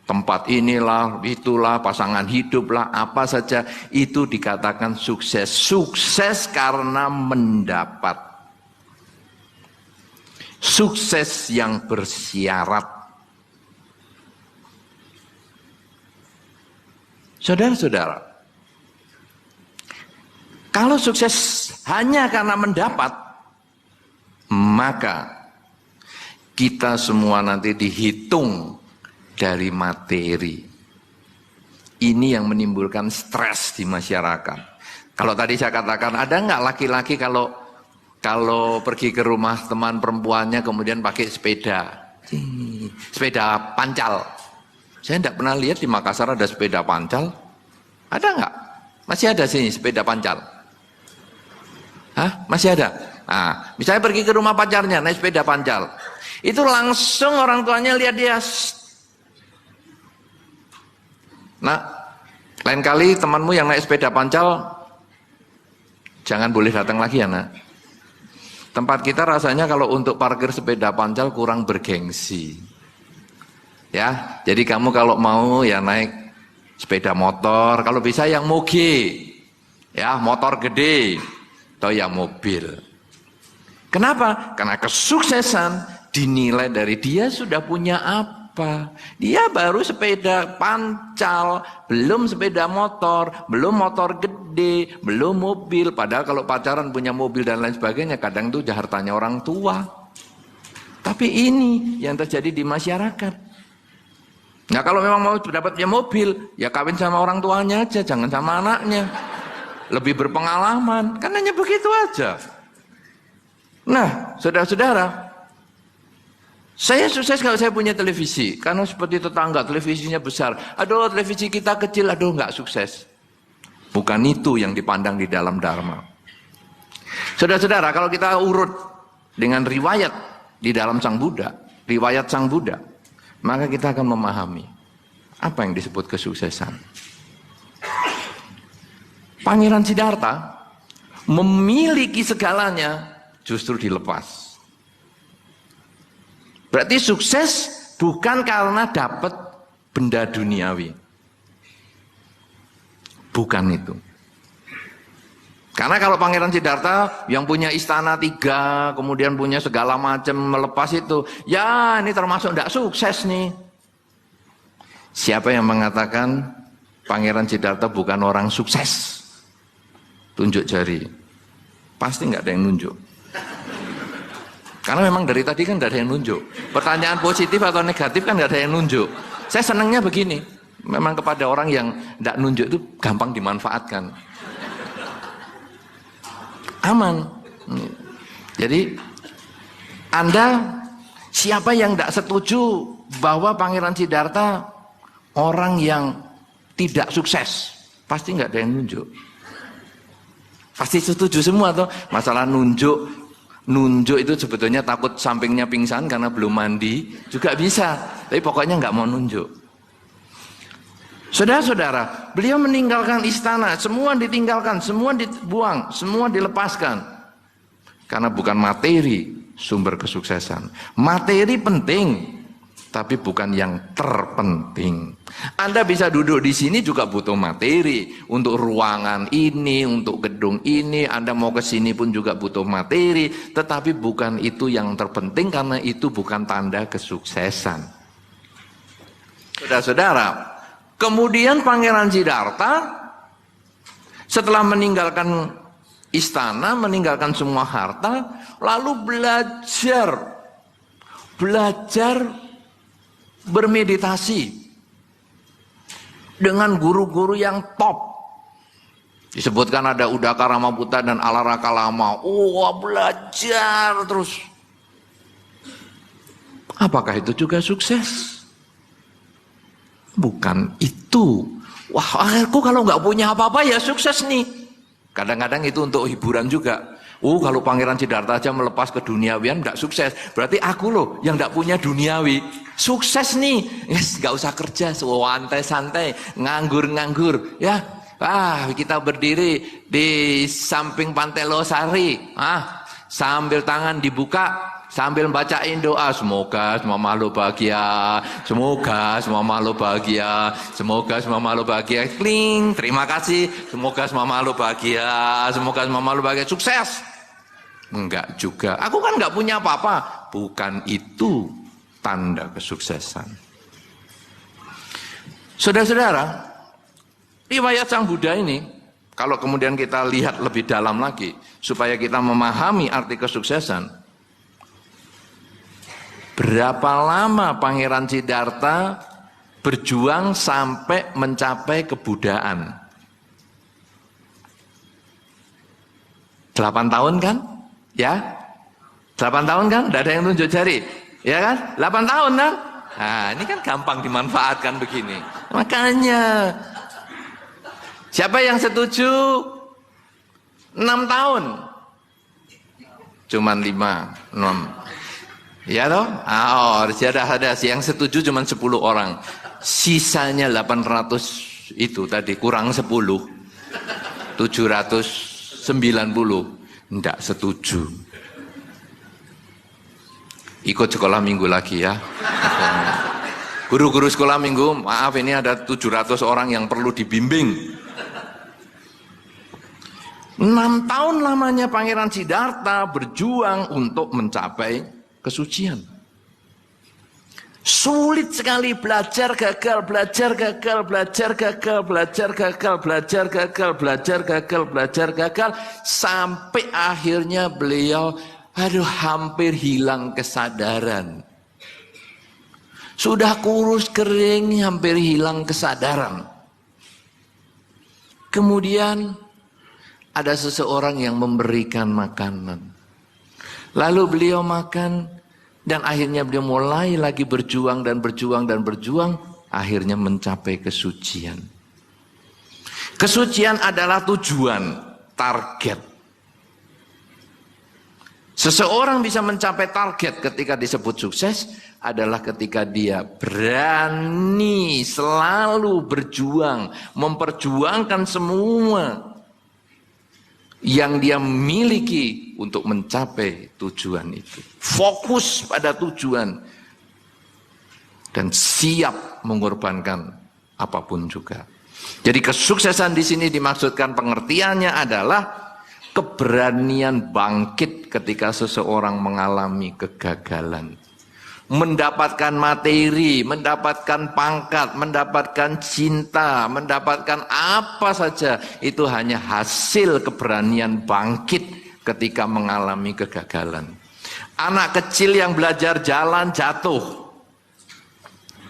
tempat inilah, itulah, pasangan hiduplah, apa saja. Itu dikatakan sukses. Sukses karena mendapat. Sukses yang bersyarat. Saudara-saudara, kalau sukses hanya karena mendapat, maka kita semua nanti dihitung dari materi. Ini yang menimbulkan stres di masyarakat. Kalau tadi saya katakan, ada nggak laki-laki kalau pergi ke rumah teman perempuannya kemudian pakai sepeda pancal? Saya tidak pernah lihat di Makassar ada sepeda pancal. Ada nggak? Masih ada sini sepeda pancal? Hah? Masih ada? Nah, misalnya pergi ke rumah pacarnya naik sepeda pancal. Itu langsung orang tuanya lihat dia. Nah, Lain kali temanmu yang naik sepeda pancal, jangan boleh datang lagi ya nak. Tempat kita rasanya kalau untuk parkir sepeda pancal kurang bergengsi. Ya, jadi kamu kalau mau ya naik sepeda motor, kalau bisa yang moge. Ya, motor gede atau ya mobil. Kenapa? Karena kesuksesan dinilai dari dia sudah punya apa. Dia baru sepeda pancal, belum sepeda motor, belum motor gede, belum mobil. Padahal kalau pacaran punya mobil dan lain sebagainya, kadang itu hartanya orang tua. Tapi ini yang terjadi di masyarakat. Nah kalau memang mau dapatnya mobil, ya kawin sama orang tuanya aja, jangan sama anaknya. Lebih berpengalaman, kan hanya begitu aja. Nah, saudara-saudara, saya sukses kalau saya punya televisi, karena seperti tetangga televisinya besar. Aduh, televisi kita kecil, aduh nggak sukses. Bukan itu yang dipandang di dalam Dharma. Saudara-saudara, kalau kita urut dengan riwayat di dalam Sang Buddha, riwayat Sang Buddha, maka kita akan memahami apa yang disebut kesuksesan. Pangeran Siddhartha memiliki segalanya, justru dilepas. Berarti sukses bukan karena dapat benda duniawi. Bukan itu. Karena kalau Pangeran Siddhartha yang punya istana 3, kemudian punya segala macam, melepas itu, ya ini termasuk tidak sukses nih. Siapa yang mengatakan Pangeran Siddhartha bukan orang sukses? Tunjuk jari. Pasti nggak ada yang nunjuk. Karena memang dari tadi kan nggak ada yang nunjuk. Pertanyaan positif atau negatif kan nggak ada yang nunjuk. Saya senangnya begini. Memang kepada orang yang nggak nunjuk itu gampang dimanfaatkan. Aman. Jadi Anda siapa yang tidak setuju bahwa Pangeran Siddhartha orang yang tidak sukses? Pasti nggak ada yang nunjuk. Pasti setuju semua tuh. Masalah nunjuk itu sebetulnya takut sampingnya pingsan karena belum mandi juga bisa. Tapi pokoknya nggak mau nunjuk. Saudara-saudara, beliau meninggalkan istana, semua ditinggalkan, semua dibuang, semua dilepaskan. Karena bukan materi sumber kesuksesan. Materi penting, tapi bukan yang terpenting. Anda bisa duduk di sini juga butuh materi untuk ruangan ini, untuk gedung ini. Anda mau ke sini pun juga butuh materi, tetapi bukan itu yang terpenting karena itu bukan tanda kesuksesan. Saudara-saudara, kemudian Pangeran Siddhartha setelah meninggalkan istana, meninggalkan semua harta, lalu belajar bermeditasi dengan guru-guru yang top. Disebutkan ada Udaka Ramaputta dan Alaraka Lama. Belajar terus. Apakah itu juga sukses? Bukan itu. Wah, aku kalau nggak punya apa-apa ya sukses nih. Kadang-kadang itu untuk hiburan juga. Kalau Pangeran Siddhartha aja melepas ke duniawian nggak sukses. Berarti aku loh yang nggak punya duniawi sukses nih. Yes, nggak usah kerja, santai-santai, nganggur-nganggur. Ya, kita berdiri di samping Pantai Losari. Sambil tangan dibuka, sambil bacain doa. Semoga semua makhluk bahagia. Semoga semua makhluk bahagia. Semoga semua makhluk bahagia. Kling, terima kasih. Semoga semua makhluk bahagia. Semoga semua makhluk bahagia. Sukses. Enggak juga. Aku kan enggak punya apa-apa. Bukan itu tanda kesuksesan. Saudara-saudara, riwayat Sang Buddha ini, kalau kemudian kita lihat lebih dalam lagi, supaya kita memahami arti kesuksesan, berapa lama Pangeran Siddhartha berjuang sampai mencapai kebudaan? 8 tahun kan? Ya? 8 tahun kan? Tidak ada yang tunjuk jari. Ya kan? 8 tahun kan? Nah, ini kan gampang dimanfaatkan begini. Makanya, siapa yang setuju 6 tahun? Cuman 5, 6. Ya toh? Ada yang setuju cuma 10 orang. Sisanya 800 itu tadi kurang 10, 790, enggak setuju. Ikut sekolah minggu lagi ya. Guru-guru sekolah minggu, maaf ini ada 700 orang yang perlu dibimbing. 6 tahun lamanya Pangeran Siddhartha berjuang untuk mencapai kesucian. Sulit sekali belajar gagal, belajar gagal, belajar gagal, belajar gagal, belajar gagal, belajar gagal, belajar gagal, sampai akhirnya beliau hampir hilang kesadaran. Sudah kurus kering, hampir hilang kesadaran. Kemudian ada seseorang yang memberikan makanan. Lalu beliau makan dan akhirnya beliau mulai lagi berjuang dan berjuang dan berjuang, akhirnya mencapai kesucian. Kesucian adalah tujuan, target. Seseorang bisa mencapai target ketika disebut sukses adalah ketika dia berani selalu berjuang, memperjuangkan semua yang dia miliki untuk mencapai tujuan itu. Fokus pada tujuan dan siap mengorbankan apapun juga. Jadi kesuksesan di sini dimaksudkan pengertiannya adalah keberanian bangkit ketika seseorang mengalami kegagalan. Mendapatkan materi, mendapatkan pangkat, mendapatkan cinta, mendapatkan apa saja, itu hanya hasil keberanian bangkit ketika mengalami kegagalan. Anak kecil yang belajar jalan jatuh.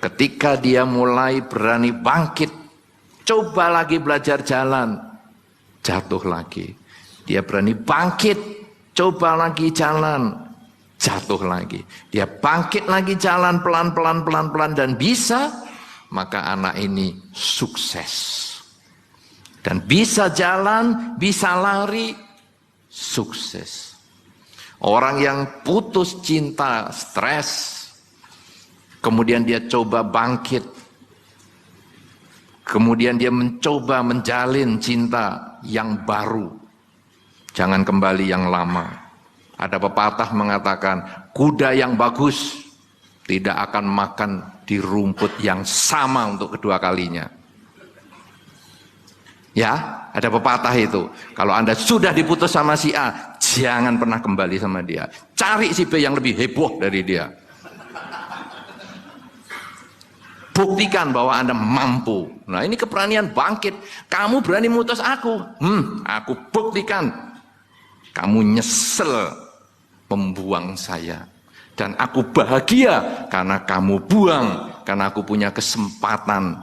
Ketika dia mulai berani bangkit, coba lagi belajar jalan, jatuh lagi. Dia berani bangkit, coba lagi jalan, jatuh lagi. Dia bangkit lagi jalan pelan-pelan dan bisa, maka anak ini sukses. Dan bisa jalan, bisa lari, sukses. Orang yang putus cinta, stres, kemudian dia coba bangkit, kemudian dia mencoba menjalin cinta yang baru. Jangan kembali yang lama. Ada pepatah mengatakan, kuda yang bagus tidak akan makan di rumput yang sama untuk kedua kalinya. Ya, ada pepatah itu. Kalau Anda sudah diputus sama si A, jangan pernah kembali sama dia. Cari si B yang lebih heboh dari dia. Buktikan bahwa Anda mampu. Nah, ini keberanian bangkit. Kamu berani mutus aku. Aku buktikan. Kamu nyesel membuang saya. Dan aku bahagia karena kamu buang. Karena aku punya kesempatan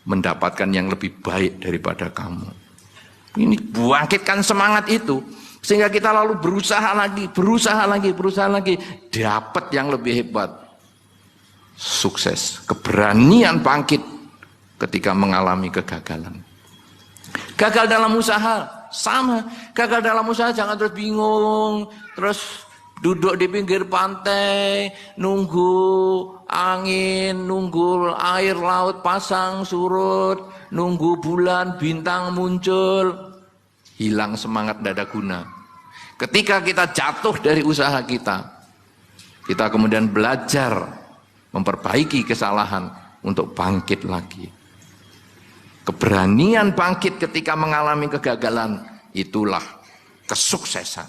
mendapatkan yang lebih baik daripada kamu. Ini bangkitkan semangat itu. Sehingga kita lalu berusaha lagi. Dapat yang lebih hebat. Sukses. Keberanian bangkit ketika mengalami kegagalan. Gagal dalam usaha. Sama, gagal dalam usaha jangan terus bingung, terus duduk di pinggir pantai, nunggu angin, nunggu air laut pasang surut, nunggu bulan bintang muncul, hilang semangat, tidak ada guna. Ketika kita jatuh dari usaha kita kemudian belajar memperbaiki kesalahan untuk bangkit lagi. Keberanian bangkit ketika mengalami kegagalan, itulah kesuksesan.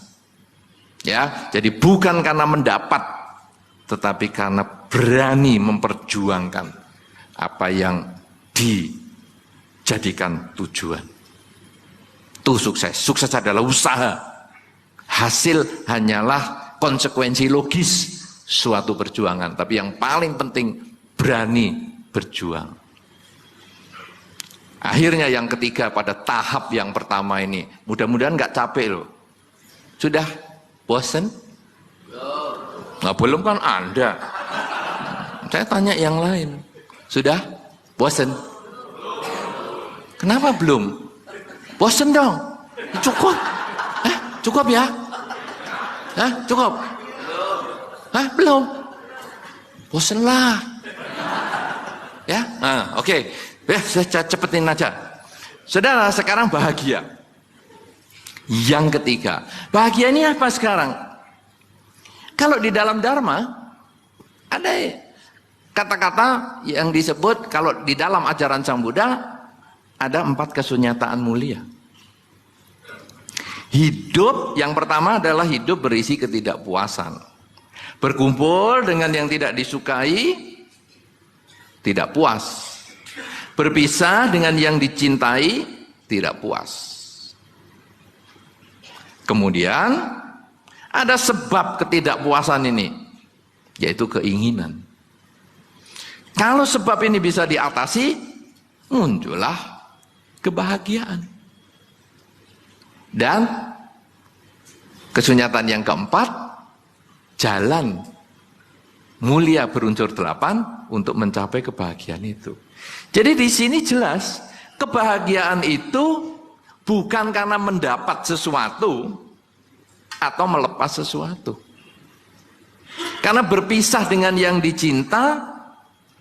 Ya, jadi bukan karena mendapat, tetapi karena berani memperjuangkan apa yang dijadikan tujuan. Itu sukses. Sukses adalah usaha. Hasil hanyalah konsekuensi logis suatu perjuangan. Tapi yang paling penting, berani berjuang. Akhirnya yang ketiga pada tahap yang pertama ini, mudah-mudahan nggak capek loh. Sudah bosen? Nah, belum kan Anda. Saya tanya yang lain. Sudah bosen? Kenapa belum? Bosen dong. Cukup. Cukup ya? Cukup? Belum? Bosen lah. Ya, oke. Saya cepetin aja. Saudara, sekarang bahagia. Yang ketiga, bahagia ini apa sekarang? Kalau di dalam Dharma, ada kata-kata yang disebut, kalau di dalam ajaran Sang Buddha, ada 4 kesunyataan mulia. Hidup yang pertama adalah hidup berisi ketidakpuasan. Berkumpul dengan yang tidak disukai, tidak puas. Berpisah dengan yang dicintai, tidak puas. Kemudian ada sebab ketidakpuasan ini, yaitu keinginan. Kalau sebab ini bisa diatasi, muncullah kebahagiaan. Dan kesunyatan yang keempat, jalan mulia berunsur 8 untuk mencapai kebahagiaan itu. Jadi di sini jelas, kebahagiaan itu bukan karena mendapat sesuatu atau melepas sesuatu. Karena berpisah dengan yang dicinta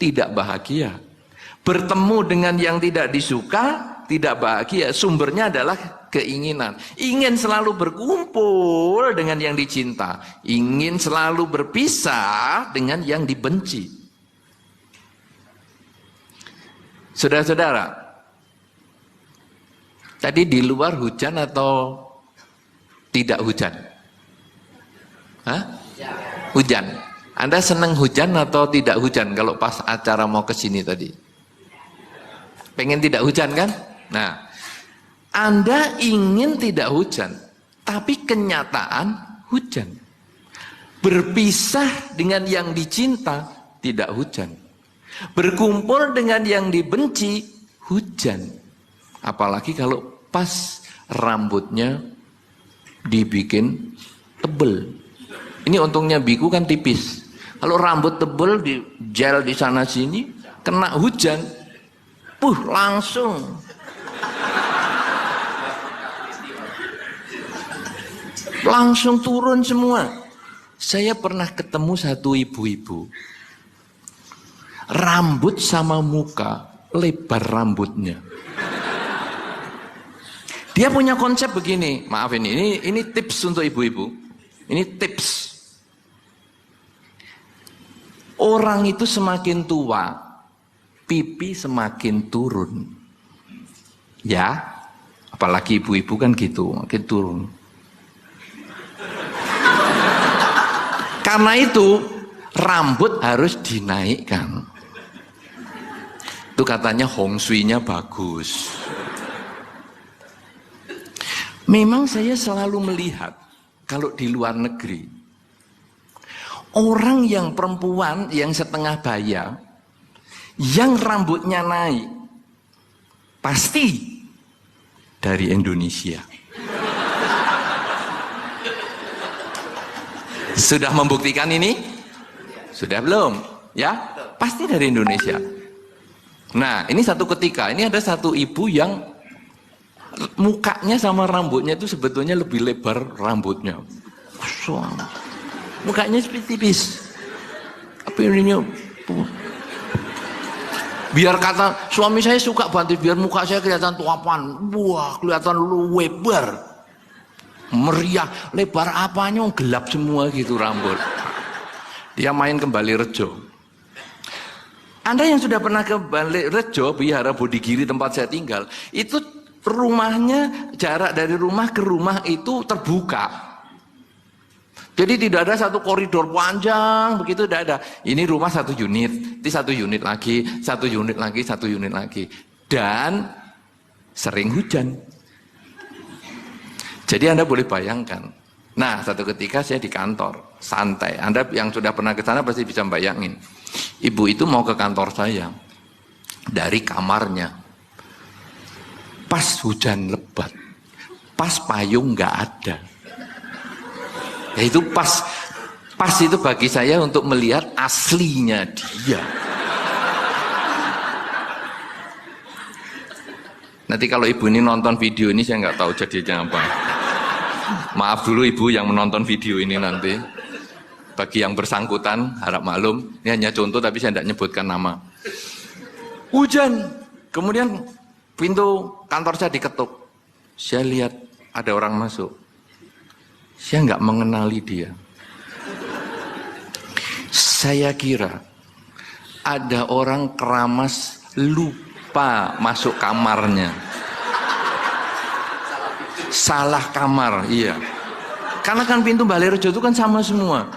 tidak bahagia. Bertemu dengan yang tidak disuka tidak bahagia. Sumbernya adalah keinginan. Ingin selalu berkumpul dengan yang dicinta. Ingin selalu berpisah dengan yang dibenci. Saudara-saudara, tadi di luar hujan atau tidak hujan? Hah? Hujan. Anda senang hujan atau tidak hujan kalau pas acara mau ke sini tadi? Pengen tidak hujan kan? Nah, Anda ingin tidak hujan, tapi kenyataan hujan. Berpisah dengan yang dicinta tidak hujan. Berkumpul dengan yang dibenci hujan. Apalagi kalau pas rambutnya dibikin tebel. Ini untungnya biku kan tipis. Kalau rambut tebel di gel di sana sini kena hujan, langsung turun semua. Saya pernah ketemu satu ibu-ibu, rambut sama muka lebar rambutnya. Dia punya konsep begini, maaf ini tips untuk ibu-ibu. Ini tips. Orang itu semakin tua, pipi semakin turun. Ya, apalagi ibu-ibu kan gitu, makin turun. Karena itu rambut harus dinaikkan. Itu katanya Hong Shui-nya bagus. Memang saya selalu melihat kalau di luar negeri, orang yang perempuan yang setengah baya, yang rambutnya naik, pasti dari Indonesia. Sudah membuktikan ini? Sudah belum? Ya, pasti dari Indonesia. Nah, ini satu ketika, ini ada satu ibu yang mukanya sama rambutnya itu sebetulnya lebih lebar rambutnya. Mukanya tipis. Tapi ini biar kata suami saya suka banget biar muka saya kelihatan tuapan. Wah, kelihatan lebar. Meriah, lebar apanya gelap semua gitu rambut. Dia main ke Bali Rejo. Anda yang sudah pernah ke Bali Rejo, Wihara Bodhigiri tempat saya tinggal, itu rumahnya jarak dari rumah ke rumah itu terbuka. Jadi tidak ada satu koridor panjang begitu, tidak ada. Ini rumah 1 unit, ini 1 unit lagi, 1 unit lagi, 1 unit lagi, dan sering hujan. Jadi Anda boleh bayangkan. Nah, satu ketika saya di kantor, santai. Anda yang sudah pernah ke sana pasti bisa bayangin. Ibu itu mau ke kantor saya dari kamarnya. Pas hujan lebat, pas payung nggak ada. Ya itu pas itu bagi saya untuk melihat aslinya dia. Nanti kalau ibu ini nonton video ini saya nggak tahu jadinya apa. Maaf dulu ibu yang menonton video ini nanti. Bagi yang bersangkutan harap maklum. Ini hanya contoh tapi saya tidak menyebutkan nama. Hujan Kemudian pintu kantor saya diketuk. Saya lihat ada orang masuk. Saya nggak mengenali dia. Saya kira ada orang keramas lupa masuk kamarnya. Salah kamar, iya. Karena kan pintu Balai-Rejo itu kan sama semua.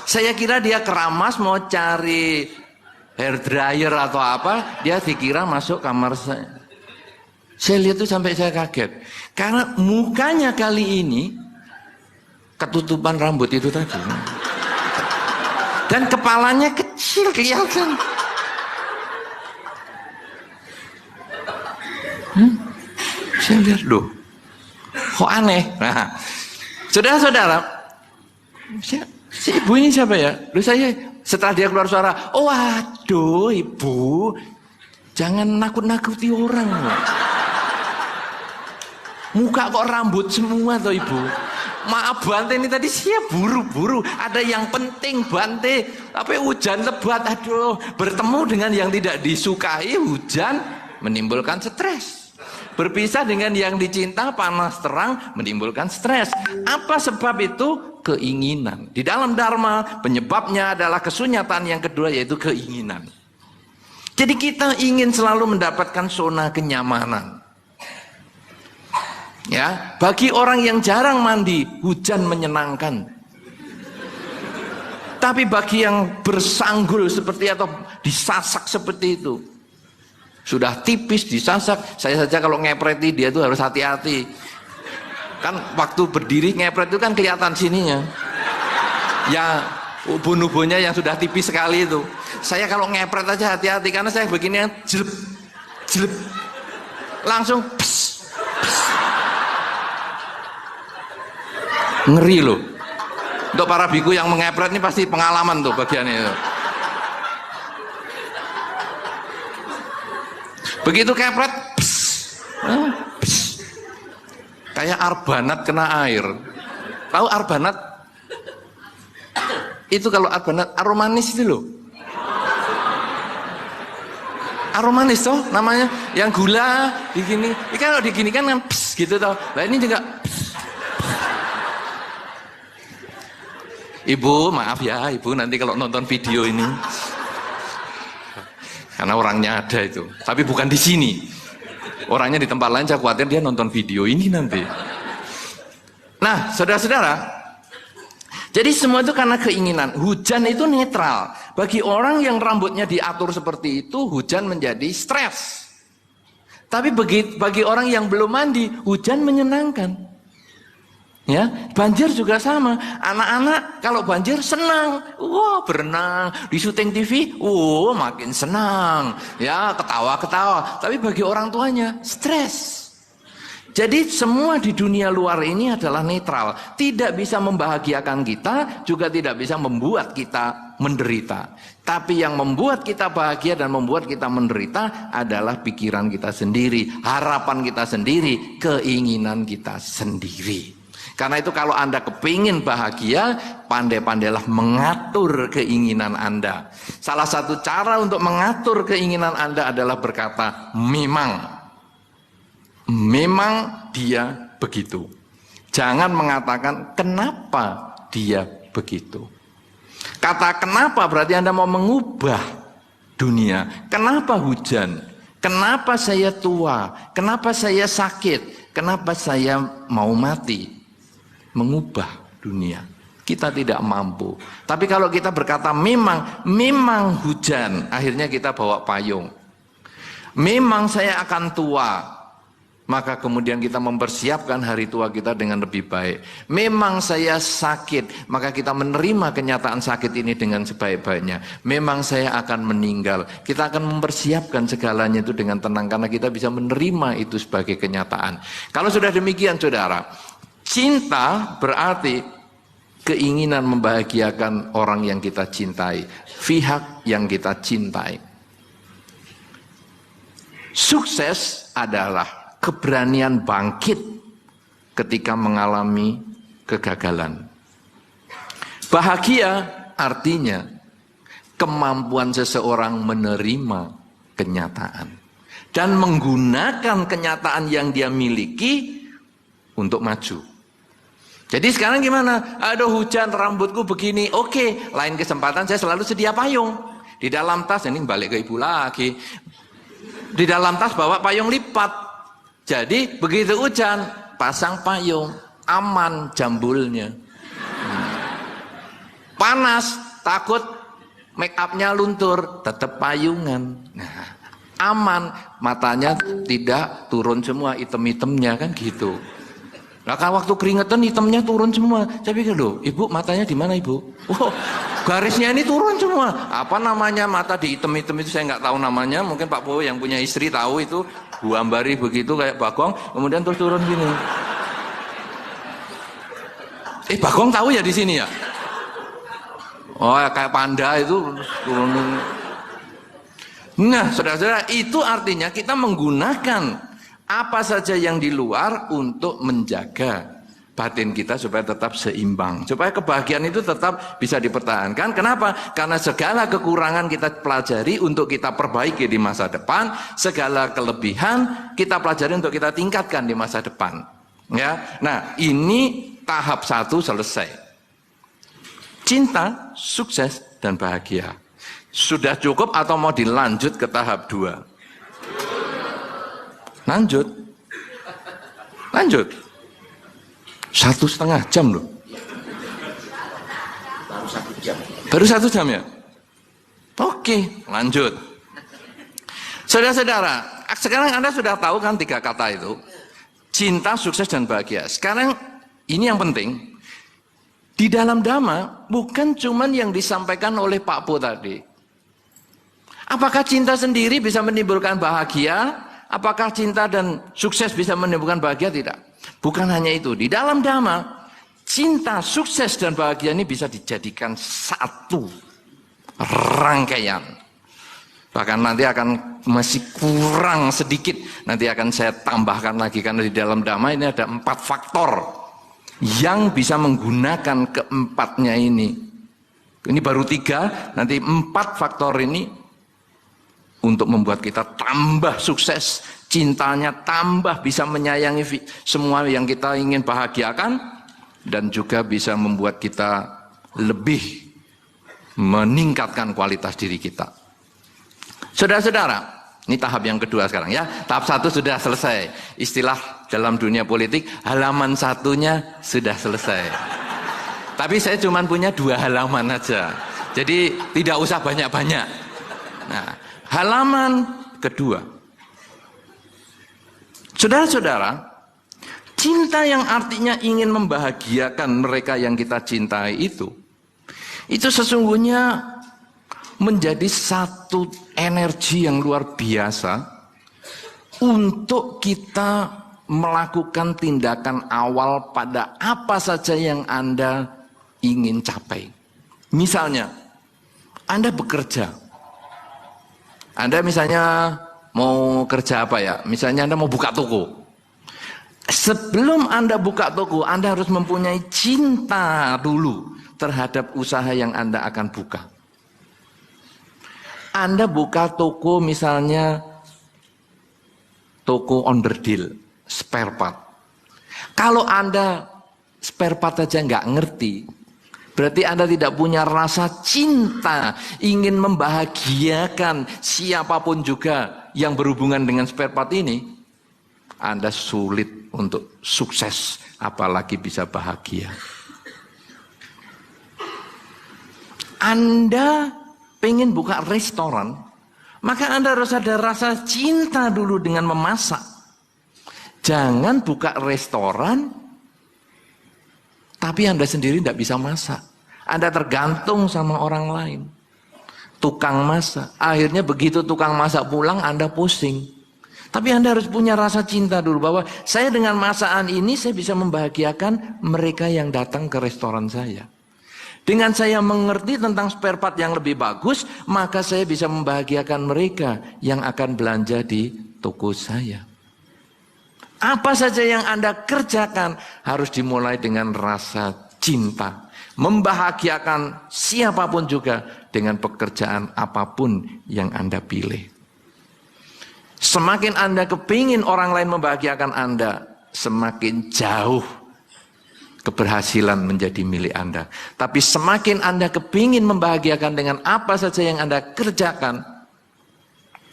Saya kira dia keramas mau cari hair dryer atau apa, dia dikira masuk kamar saya. Saya lihat tuh sampai saya kaget. Karena mukanya kali ini ketutupan rambut itu tadi. Dan kepalanya kecil kelihatan. Saya lihat loh. Kok aneh? Nah, saudara-saudara, si ibu ini siapa ya? Loh saya setelah dia keluar suara, oh waduh ibu, jangan nakut-nakuti orang loh. Muka kok rambut semua toh ibu. Maaf Bante ini tadi siap buru-buru. Ada yang penting Bante. Tapi hujan lebat, aduh. Bertemu dengan yang tidak disukai, hujan menimbulkan stres. Berpisah dengan yang dicinta, panas terang menimbulkan stres. Apa sebab itu? Keinginan. Di dalam Dharma penyebabnya adalah kesunyatan, yang kedua yaitu keinginan. Jadi kita ingin selalu mendapatkan zona kenyamanan. Ya, bagi orang yang jarang mandi, hujan menyenangkan. Tapi bagi yang bersanggul seperti atau disasak seperti itu, sudah tipis disasak, saya saja kalau ngepreti dia itu harus hati-hati. Kan waktu berdiri ngepret itu kan kelihatan sininya. Ya, ubun-ubunnya yang sudah tipis sekali itu. Saya kalau ngepret aja hati-hati karena saya begini jelep, jelep, langsung pss. Ngeri loh. Untuk para biku yang mengepret ini pasti pengalaman tuh bagiannya itu. Begitu kepret, kayak arbanat kena air. Tahu arbanat? Itu kalau arbanat aromanis itu loh. Aromanis toh namanya, yang gula digini. Ini kalau digini kan gitu toh. Nah ini juga. Ibu, maaf ya, ibu nanti kalau nonton video ini, karena orangnya ada itu, tapi bukan di sini. Orangnya di tempat lain, saya khawatir dia nonton video ini nanti. Nah, saudara-saudara, jadi semua itu karena keinginan. Hujan itu netral. Bagi orang yang rambutnya diatur seperti itu, hujan menjadi stres. Tapi bagi orang yang belum mandi, hujan menyenangkan. Ya, banjir juga sama. Anak-anak kalau banjir senang, wah berenang di syuting TV, makin senang, ya ketawa-ketawa. Tapi bagi orang tuanya stres. Jadi semua di dunia luar ini adalah netral, tidak bisa membahagiakan kita, juga tidak bisa membuat kita menderita. Tapi yang membuat kita bahagia dan membuat kita menderita adalah pikiran kita sendiri, harapan kita sendiri, keinginan kita sendiri. Karena itu kalau Anda kepingin bahagia, pandai-pandailah mengatur keinginan Anda. Salah satu cara untuk mengatur keinginan Anda adalah berkata, memang dia begitu. Jangan mengatakan kenapa dia begitu. Kata kenapa berarti Anda mau mengubah dunia. Kenapa hujan? Kenapa saya tua? Kenapa saya sakit? Kenapa saya mau mati? Mengubah dunia. Kita tidak mampu. Tapi kalau kita berkata memang hujan, akhirnya kita bawa payung. Memang saya akan tua, maka kemudian kita mempersiapkan hari tua kita dengan lebih baik. Memang saya sakit, maka kita menerima kenyataan sakit ini dengan sebaik-baiknya. Memang saya akan meninggal, kita akan mempersiapkan segalanya itu dengan tenang, karena kita bisa menerima itu sebagai kenyataan. Kalau sudah demikian saudara, cinta berarti keinginan membahagiakan orang yang kita cintai, pihak yang kita cintai. Sukses adalah keberanian bangkit ketika mengalami kegagalan. Bahagia artinya kemampuan seseorang menerima kenyataan. dan menggunakan kenyataan yang dia miliki untuk maju. Jadi sekarang gimana? Aduh hujan, rambutku begini. Oke, lain kesempatan saya selalu sedia payung. Di dalam tas, ini balik ke ibu lagi. Di dalam tas bawa payung lipat. Jadi begitu hujan, pasang payung, aman jambulnya. Panas, takut make upnya luntur, tetap payungan. Nah, aman, matanya tidak turun semua item-itemnya kan gitu. Nah kalau waktu keringetan hitamnya turun semua. Saya pikir loh, ibu matanya di mana ibu? Oh, garisnya ini turun semua. Apa namanya mata di hitam-hitam itu saya nggak tahu namanya. Mungkin Pak Po yang punya istri tahu itu. Guambari begitu kayak Bagong, kemudian terus turun gini. Bagong tahu ya di sini ya? Oh kayak panda itu turun. Nah saudara-saudara, itu artinya kita menggunakan apa saja yang di luar untuk menjaga batin kita supaya tetap seimbang. Supaya kebahagiaan itu tetap bisa dipertahankan. Kenapa? Karena segala kekurangan kita pelajari untuk kita perbaiki di masa depan. Segala kelebihan kita pelajari untuk kita tingkatkan di masa depan. Ya, nah ini tahap 1 selesai. Cinta, sukses, dan bahagia. Sudah cukup atau mau dilanjut ke tahap 2? Lanjut 1,5 jam loh. Baru 1 jam ya? Oke, lanjut. Saudara-saudara, sekarang Anda sudah tahu kan 3 kata itu. Cinta, sukses, dan bahagia. Sekarang ini yang penting. Di dalam Dhamma bukan cuman yang disampaikan oleh Pak Po tadi. Apakah cinta sendiri bisa menimbulkan bahagia? Apakah cinta dan sukses bisa menimbulkan bahagia? Tidak. Bukan hanya itu. Di dalam Dhamma, cinta, sukses, dan bahagia ini bisa dijadikan satu rangkaian. Bahkan nanti akan masih kurang sedikit. Nanti akan saya tambahkan lagi. Karena di dalam Dhamma ini ada 4 faktor yang bisa menggunakan keempatnya ini. Ini baru 3, nanti 4 faktor ini untuk membuat kita tambah sukses, cintanya tambah bisa menyayangi semua yang kita ingin bahagiakan, dan juga bisa membuat kita lebih meningkatkan kualitas diri kita. Saudara-saudara, ini tahap yang kedua sekarang ya. Tahap 1 sudah selesai. Istilah dalam dunia politik, halaman 1-nya sudah selesai. Tapi saya cuma punya 2 halaman aja. Jadi tidak usah banyak-banyak. Nah, halaman kedua. Saudara-saudara, cinta yang artinya ingin membahagiakan mereka yang kita cintai itu sesungguhnya menjadi satu energi yang luar biasa untuk kita melakukan tindakan awal pada apa saja yang Anda ingin capai. Misalnya, Anda bekerja. Anda misalnya mau kerja apa ya? Misalnya Anda mau buka toko. Sebelum Anda buka toko, Anda harus mempunyai cinta dulu terhadap usaha yang Anda akan buka. Anda buka toko misalnya toko onderdil, spare part. Kalau Anda spare part aja nggak ngerti, berarti Anda tidak punya rasa cinta, ingin membahagiakan siapapun juga yang berhubungan dengan spare part ini. Anda sulit untuk sukses, apalagi bisa bahagia. Anda pengen buka restoran, maka Anda harus ada rasa cinta dulu dengan memasak. Jangan buka restoran tapi Anda sendiri tidak bisa masak. Anda tergantung sama orang lain. Tukang masak. Akhirnya begitu tukang masak pulang, Anda pusing. Tapi Anda harus punya rasa cinta dulu. Bahwa saya dengan masakan ini, saya bisa membahagiakan mereka yang datang ke restoran saya. Dengan saya mengerti tentang spare part yang lebih bagus, maka saya bisa membahagiakan mereka yang akan belanja di toko saya. Apa saja yang Anda kerjakan harus dimulai dengan rasa cinta. Membahagiakan siapapun juga dengan pekerjaan apapun yang Anda pilih. Semakin Anda kepingin orang lain membahagiakan Anda, semakin jauh keberhasilan menjadi milik Anda. Tapi semakin Anda kepingin membahagiakan dengan apa saja yang Anda kerjakan,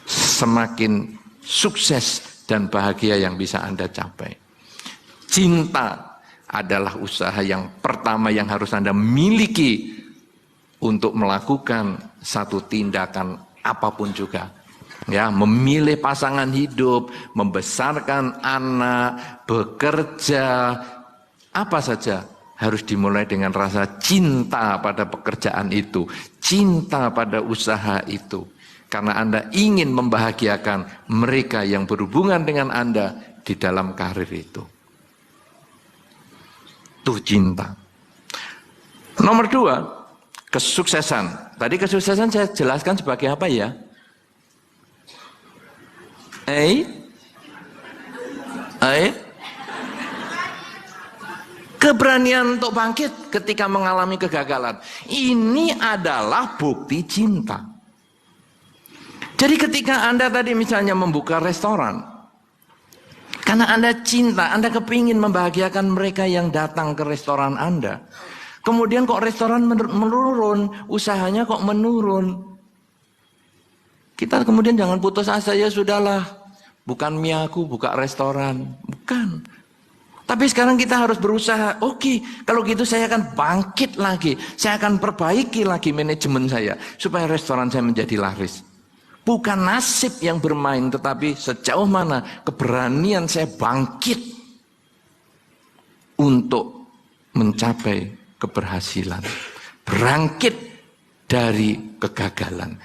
semakin sukses dan bahagia yang bisa Anda capai. Cinta adalah usaha yang pertama yang harus Anda miliki untuk melakukan satu tindakan apapun juga. Ya, memilih pasangan hidup, membesarkan anak, bekerja, apa saja harus dimulai dengan rasa cinta pada pekerjaan itu, cinta pada usaha itu. Karena Anda ingin membahagiakan mereka yang berhubungan dengan Anda di dalam karir itu. Itu cinta. Nomor 2, kesuksesan. Tadi kesuksesan saya jelaskan sebagai apa ya? Keberanian untuk bangkit ketika mengalami kegagalan. Ini adalah bukti cinta. Jadi ketika Anda tadi misalnya membuka restoran, karena Anda cinta, Anda kepingin membahagiakan mereka yang datang ke restoran Anda. Kemudian kok restoran menurun, usahanya kok menurun. Kita kemudian jangan putus asa, ya sudahlah. Bukan miaku buka restoran, bukan. Tapi sekarang kita harus berusaha, oke, kalau gitu saya akan bangkit lagi. Saya akan perbaiki lagi manajemen saya, supaya restoran saya menjadi laris. Bukan nasib yang bermain, tetapi sejauh mana keberanian saya bangkit untuk mencapai keberhasilan. Bangkit dari kegagalan.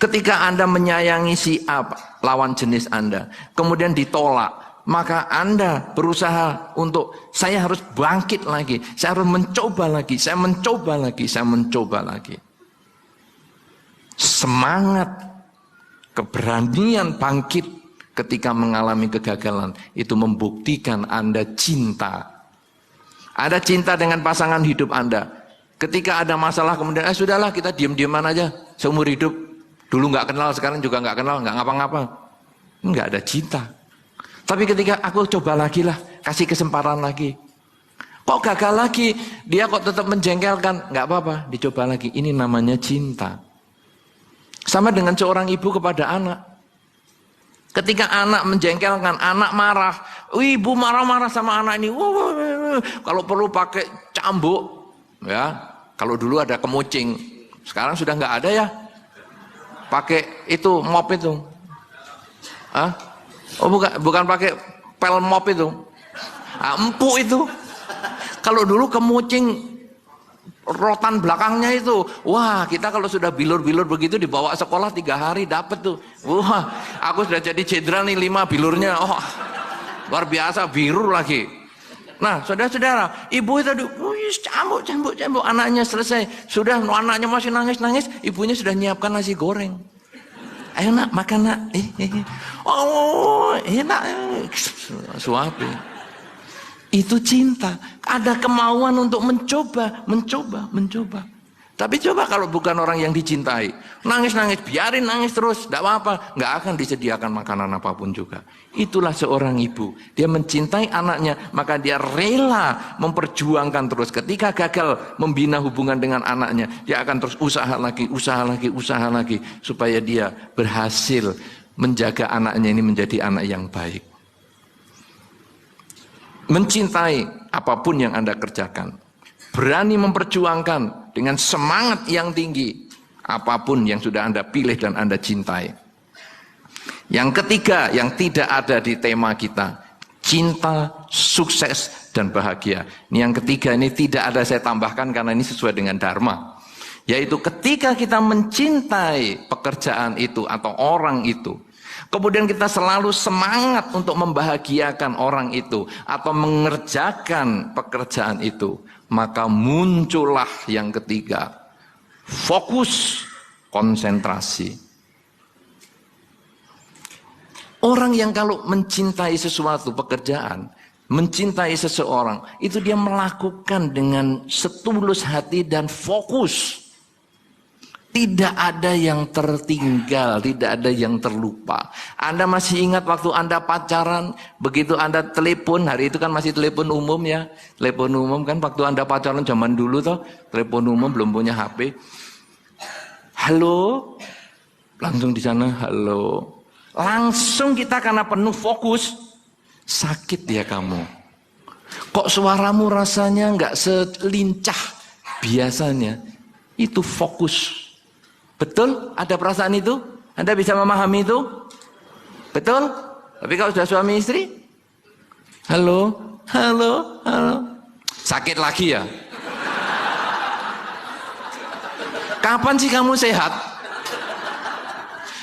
Ketika Anda menyayangi si A, lawan jenis Anda, kemudian ditolak, maka Anda berusaha untuk, saya harus bangkit lagi, saya harus mencoba lagi, saya mencoba lagi, saya mencoba lagi. Semangat, keberanian bangkit ketika mengalami kegagalan, itu membuktikan Anda cinta. Anda cinta dengan pasangan hidup Anda. Ketika ada masalah kemudian, sudahlah kita diam-diaman aja seumur hidup. Dulu nggak kenal, sekarang juga nggak kenal, nggak ngapa-ngapa. Nggak ada cinta. Tapi ketika aku coba lagi lah, kasih kesempatan lagi. Kok gagal lagi? Dia kok tetap menjengkelkan? Nggak apa-apa, dicoba lagi. Ini namanya cinta. Sama dengan seorang ibu kepada anak. Ketika anak menjengkelkan, anak marah. Ibu marah-marah sama anak ini. Kalau perlu pakai cambuk. Ya, kalau dulu ada kemucing. Sekarang sudah nggak ada ya. Pakai itu mop itu. Oh bukan pakai pel mop itu. Empuk itu. Kalau dulu kemucing rotan belakangnya itu, wah kita kalau sudah bilur-bilur begitu dibawa sekolah 3 hari dapat tuh. Wah aku sudah jadi jenderal nih 5 bilurnya. Oh luar biasa, biru lagi. Nah saudara-saudara, ibu itu cambuk anaknya selesai. Sudah anaknya masih nangis, ibunya sudah nyiapkan nasi goreng. Ayo nak makan nak. Oh enak. Suapi. Itu cinta. Ada kemauan untuk mencoba. Tapi coba kalau bukan orang yang dicintai, nangis, biarin nangis terus, tidak apa-apa, nggak akan disediakan makanan apapun juga. Itulah seorang ibu. Dia mencintai anaknya, maka dia rela memperjuangkan terus. Ketika gagal membina hubungan dengan anaknya, dia akan terus usaha lagi, supaya dia berhasil menjaga anaknya ini menjadi anak yang baik. Mencintai apapun yang Anda kerjakan, berani memperjuangkan dengan semangat yang tinggi apapun yang sudah Anda pilih dan Anda cintai. Yang ketiga yang tidak ada di tema kita, cinta, sukses, dan bahagia. Ini yang ketiga, ini tidak ada saya tambahkan karena ini sesuai dengan dharma. Yaitu ketika kita mencintai pekerjaan itu atau orang itu, kemudian kita selalu semangat untuk membahagiakan orang itu atau mengerjakan pekerjaan itu, maka muncullah yang ketiga, fokus, konsentrasi. Orang yang kalau mencintai sesuatu pekerjaan, mencintai seseorang, itu dia melakukan dengan setulus hati dan fokus. Tidak ada yang tertinggal, tidak ada yang terlupa. Anda masih ingat waktu Anda pacaran, begitu Anda telepon, hari itu kan masih telepon umum ya. Telepon umum kan waktu Anda pacaran zaman dulu toh, telepon umum belum punya HP. Halo, langsung di sana halo. Langsung kita karena penuh fokus, sakit ya kamu. Kok suaramu rasanya nggak selincah biasanya? Itu fokus. Betul? Ada perasaan itu? Anda bisa memahami itu? Betul? Tapi kalau sudah suami istri? Halo, halo, halo. Sakit lagi ya? Kapan sih kamu sehat?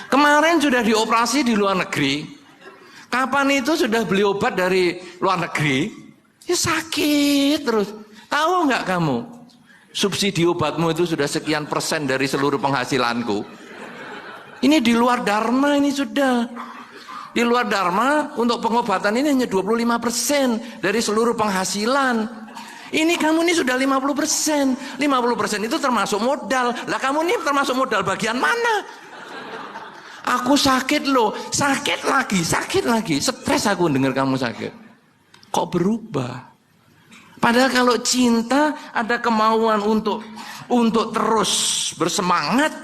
Kemarin sudah dioperasi di luar negeri. Kapan itu sudah beli obat dari luar negeri? Ya sakit terus. Tahu nggak kamu? Subsidi obatmu itu sudah sekian persen dari seluruh penghasilanku. Ini di luar dharma ini sudah. Di luar dharma untuk pengobatan ini hanya 25% dari seluruh penghasilan. Ini kamu ini sudah 50%. 50% itu termasuk modal. Lah kamu ini termasuk modal bagian mana? Aku sakit loh, sakit lagi. Stres aku dengar kamu sakit. Kok berubah? Padahal kalau cinta ada kemauan untuk terus bersemangat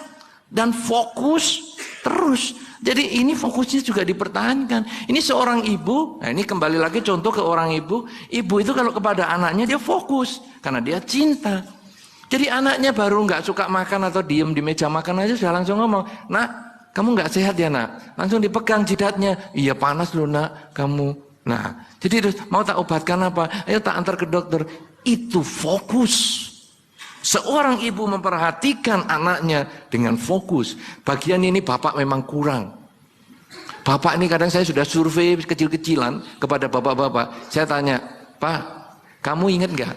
dan fokus terus. Jadi ini fokusnya juga dipertahankan. Ini seorang ibu, nah ini kembali lagi contoh ke orang ibu. Ibu itu kalau kepada anaknya dia fokus karena dia cinta. Jadi anaknya baru nggak suka makan atau diem di meja makan aja sudah langsung ngomong, nak kamu nggak sehat ya nak. Langsung dipegang jidatnya, iya panas loh nak kamu. Nah, jadi mau tak obatkan apa? Ayo tak antar ke dokter. Itu fokus. Seorang ibu memperhatikan anaknya dengan fokus. Bagian ini bapak memang kurang. Bapak ini kadang saya sudah survei kecil-kecilan kepada bapak-bapak. Saya tanya, Pak, kamu ingat nggak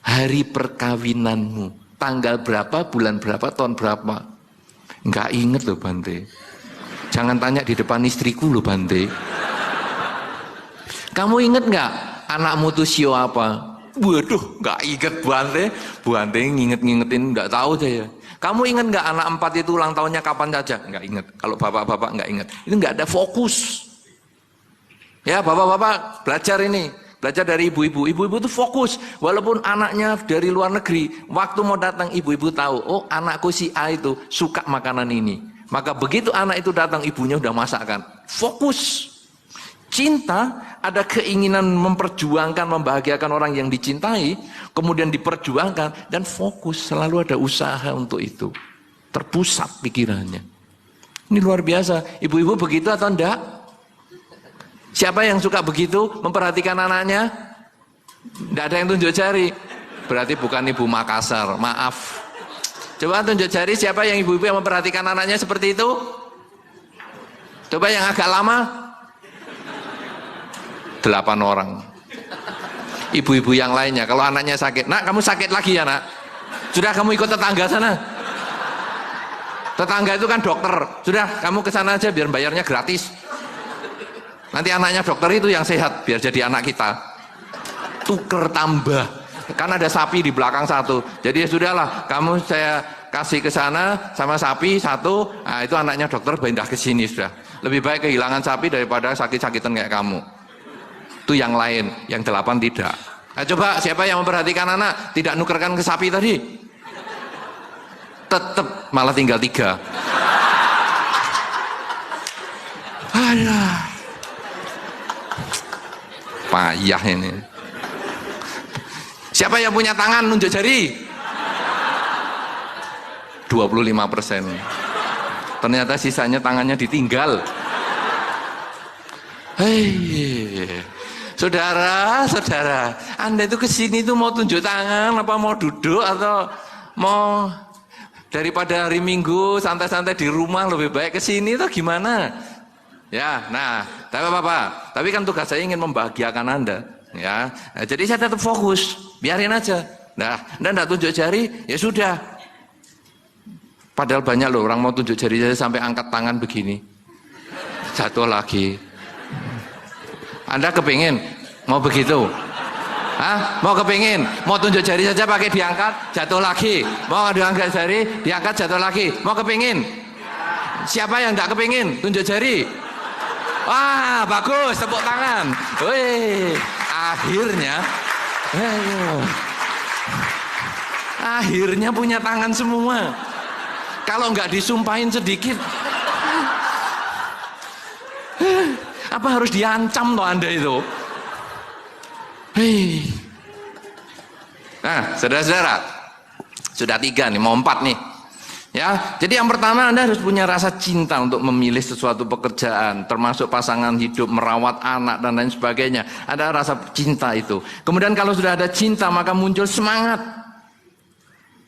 hari perkawinanmu? Tanggal berapa, bulan berapa, tahun berapa? Nggak inget loh Bante. Jangan tanya di depan istriku loh Bante. Kamu inget nggak anakmu tuh sio apa? Waduh, nggak inget Bante. Bante ngingetin nggak tahu saya. Kamu inget nggak anak 4 itu ulang tahunnya kapan saja? Nggak inget. Kalau bapak-bapak nggak inget. Itu nggak ada fokus. Ya bapak-bapak belajar ini. Belajar dari ibu-ibu. Ibu-ibu itu fokus. Walaupun anaknya dari luar negeri. Waktu mau datang ibu-ibu tahu. Oh anakku si A itu suka makanan ini. Maka begitu anak itu datang ibunya udah masakkan. Fokus. Cinta ada keinginan memperjuangkan, membahagiakan orang yang dicintai, kemudian diperjuangkan dan fokus, selalu ada usaha untuk itu. Terpusat pikirannya. Ini luar biasa. Ibu-ibu begitu atau enggak? Siapa yang suka begitu memperhatikan anaknya? Enggak ada yang tunjuk jari. Berarti bukan ibu Makassar, maaf. Coba tunjuk jari siapa yang ibu-ibu yang memperhatikan anaknya seperti itu? Coba yang agak lama. 8 orang. Ibu-ibu yang lainnya kalau anaknya sakit, nak kamu sakit lagi ya nak, sudah kamu ikut tetangga sana, tetangga itu kan dokter, sudah kamu ke sana aja biar bayarnya gratis, nanti anaknya dokter itu yang sehat biar jadi anak kita, tuker tambah, kan ada sapi di belakang satu, jadi ya sudahlah kamu saya kasih ke sana sama sapi satu, nah itu anaknya dokter pindah ke sini sudah, lebih baik kehilangan sapi daripada sakit-sakitan kayak kamu. Itu yang lain, yang 8 tidak. Nah, coba siapa yang memperhatikan anak tidak nukerkan ke sapi tadi? Tetap malah tinggal 3. Alah, payah ini. Siapa yang punya tangan nunjuk jari? 25%. Ternyata sisanya tangannya ditinggal. Hei. Saudara, Anda itu kesini tuh mau tunjuk tangan, apa mau duduk atau mau daripada hari Minggu santai-santai di rumah lebih baik kesini tuh gimana? Ya, nah, tapi kan tugas saya ingin membahagiakan Anda, ya. Nah, jadi saya tetap fokus, biarin aja. Nah, Anda tunjuk jari, ya sudah. Padahal banyak loh orang mau tunjuk jari saya sampai angkat tangan begini, jatuh lagi. Anda kepingin mau begitu? Hah? Mau kepingin? Mau tunjuk jari saja pakai diangkat, jatuh lagi. Mau diangkat jari, diangkat, jatuh lagi. Mau kepingin? Siapa yang nggak kepingin? Tunjuk jari. Wah, bagus, tepuk tangan. Wih, akhirnya punya tangan semua. Kalau nggak disumpahin sedikit, apa harus diancam toh Anda itu? Hei. Nah, saudara-saudara, sudah 3 nih, mau 4 nih. Ya, jadi yang pertama Anda harus punya rasa cinta untuk memilih sesuatu pekerjaan, termasuk pasangan hidup, merawat anak dan lain sebagainya. Ada rasa cinta itu. Kemudian kalau sudah ada cinta, maka muncul semangat.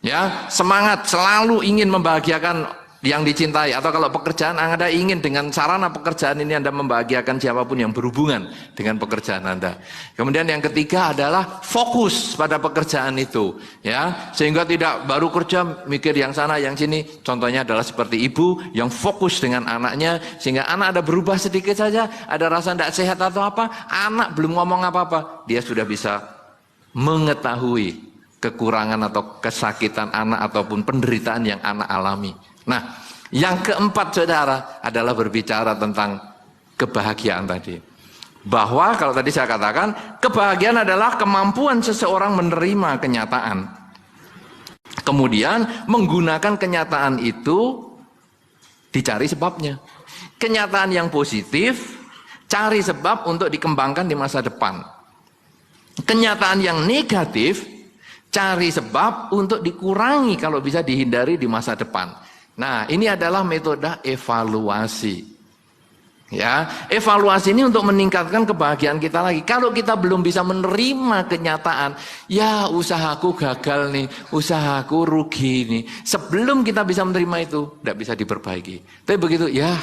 Ya, semangat selalu ingin membahagiakan yang dicintai, atau kalau pekerjaan Anda ingin dengan sarana pekerjaan ini Anda membahagiakan siapapun yang berhubungan dengan pekerjaan Anda. Kemudian yang ketiga adalah fokus pada pekerjaan itu, ya, sehingga tidak baru kerja mikir yang sana yang sini. Contohnya adalah seperti ibu yang fokus dengan anaknya, sehingga anak ada berubah sedikit saja, ada rasa tidak sehat atau apa, anak belum ngomong apa-apa, dia sudah bisa mengetahui kekurangan atau kesakitan anak ataupun penderitaan yang anak alami. Nah, yang keempat saudara adalah berbicara tentang kebahagiaan tadi. Bahwa kalau tadi saya katakan, kebahagiaan adalah kemampuan seseorang menerima kenyataan. Kemudian menggunakan kenyataan itu dicari sebabnya. Kenyataan yang positif, cari sebab untuk dikembangkan di masa depan. Kenyataan yang negatif, cari sebab untuk dikurangi kalau bisa dihindari di masa depan. Nah, ini adalah metode evaluasi. Ya, evaluasi ini untuk meningkatkan kebahagiaan kita lagi. Kalau kita belum bisa menerima kenyataan, ya usahaku gagal nih, usahaku rugi nih. Sebelum kita bisa menerima itu, tidak bisa diperbaiki. Tapi begitu, ya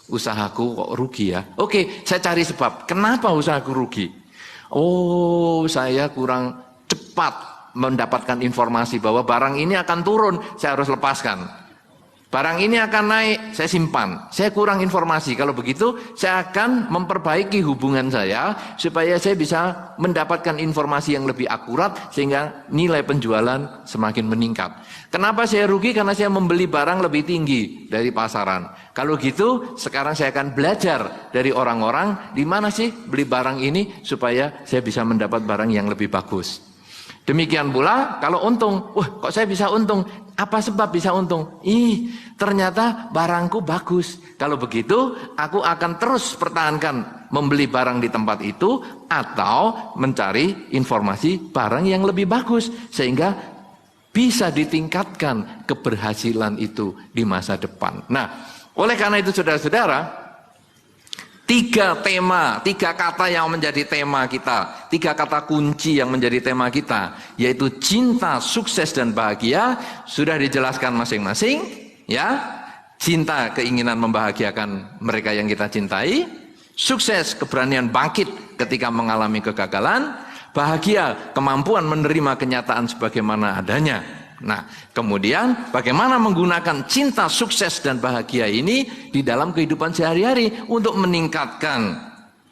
usahaku kok rugi ya. Oke, saya cari sebab. Kenapa usahaku rugi? Oh, saya kurang cepat mendapatkan informasi bahwa barang ini akan turun, saya harus lepaskan. Barang ini akan naik, saya simpan. Saya kurang informasi. Kalau begitu, saya akan memperbaiki hubungan saya supaya saya bisa mendapatkan informasi yang lebih akurat sehingga nilai penjualan semakin meningkat. Kenapa saya rugi? Karena saya membeli barang lebih tinggi dari pasaran. Kalau gitu, sekarang saya akan belajar dari orang-orang di mana sih beli barang ini supaya saya bisa mendapat barang yang lebih bagus. Demikian pula kalau untung, wah kok saya bisa untung? Apa sebab bisa untung? Ternyata barangku bagus. Kalau begitu, aku akan terus pertahankan membeli barang di tempat itu atau mencari informasi barang yang lebih bagus sehingga bisa ditingkatkan keberhasilan itu di masa depan. Nah, oleh karena itu saudara-saudara, 3 kata yang menjadi tema kita, 3 kata kunci yang menjadi tema kita, yaitu cinta, sukses, dan bahagia, sudah dijelaskan masing-masing, ya. Cinta, keinginan membahagiakan mereka yang kita cintai, sukses, keberanian bangkit ketika mengalami kegagalan, bahagia, kemampuan menerima kenyataan sebagaimana adanya. Nah, kemudian bagaimana menggunakan cinta, sukses, dan bahagia ini di dalam kehidupan sehari-hari untuk meningkatkan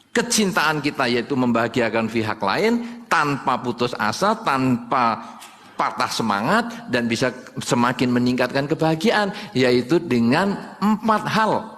kecintaan kita, yaitu membahagiakan pihak lain tanpa putus asa, tanpa patah semangat, dan bisa semakin meningkatkan kebahagiaan, yaitu dengan 4 hal.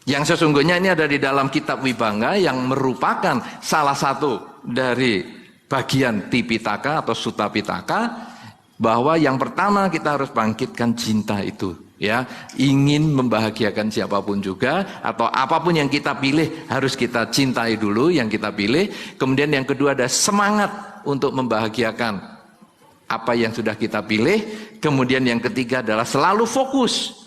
Yang sesungguhnya ini ada di dalam kitab Wibangga yang merupakan salah satu dari bagian Tipitaka atau Sutta Pitaka. Bahwa yang pertama kita harus bangkitkan cinta itu, ya, ingin membahagiakan siapapun juga atau apapun yang kita pilih harus kita cintai dulu yang kita pilih. Kemudian yang kedua ada semangat untuk membahagiakan apa yang sudah kita pilih. Kemudian yang ketiga adalah selalu fokus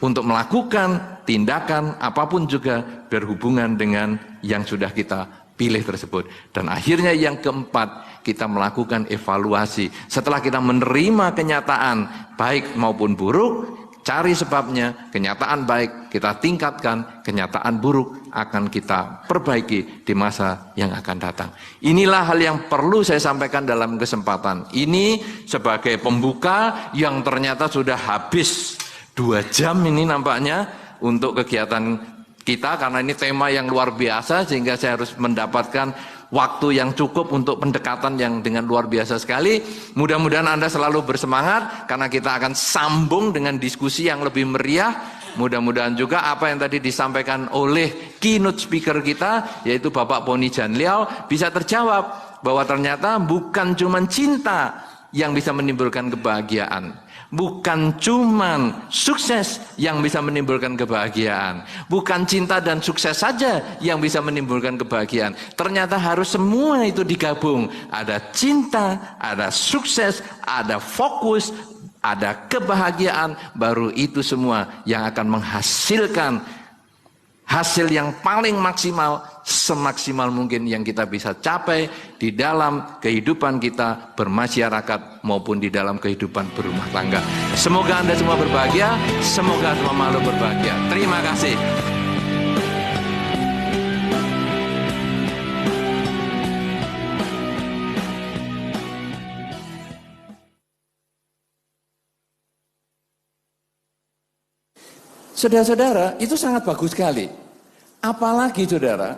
untuk melakukan tindakan apapun juga berhubungan dengan yang sudah kita pilih tersebut. Dan akhirnya yang keempat, kita melakukan evaluasi. Setelah kita menerima kenyataan baik maupun buruk, cari sebabnya. Kenyataan baik kita tingkatkan, kenyataan buruk akan kita perbaiki di masa yang akan datang. Inilah hal yang perlu saya sampaikan dalam kesempatan ini sebagai pembuka yang ternyata sudah habis 2 jam ini nampaknya untuk kegiatan kita, karena ini tema yang luar biasa sehingga saya harus mendapatkan waktu yang cukup untuk pendekatan yang dengan luar biasa sekali. Mudah-mudahan Anda selalu bersemangat karena kita akan sambung dengan diskusi yang lebih meriah. Mudah-mudahan juga apa yang tadi disampaikan oleh keynote speaker kita, yaitu Bapak Poni Janliao, bisa terjawab bahwa ternyata bukan cuma cinta yang bisa menimbulkan kebahagiaan, bukan cuman sukses yang bisa menimbulkan kebahagiaan, bukan cinta dan sukses saja yang bisa menimbulkan kebahagiaan. Ternyata harus semua itu digabung. Ada cinta, ada sukses, ada fokus, ada kebahagiaan. Baru itu semua yang akan menghasilkan hasil yang paling maksimal, semaksimal mungkin yang kita bisa capai di dalam kehidupan kita bermasyarakat maupun di dalam kehidupan berumah tangga. Semoga Anda semua berbahagia, semoga semua makhluk berbahagia. Terima kasih. Saudara-saudara, itu sangat bagus sekali. Apalagi saudara,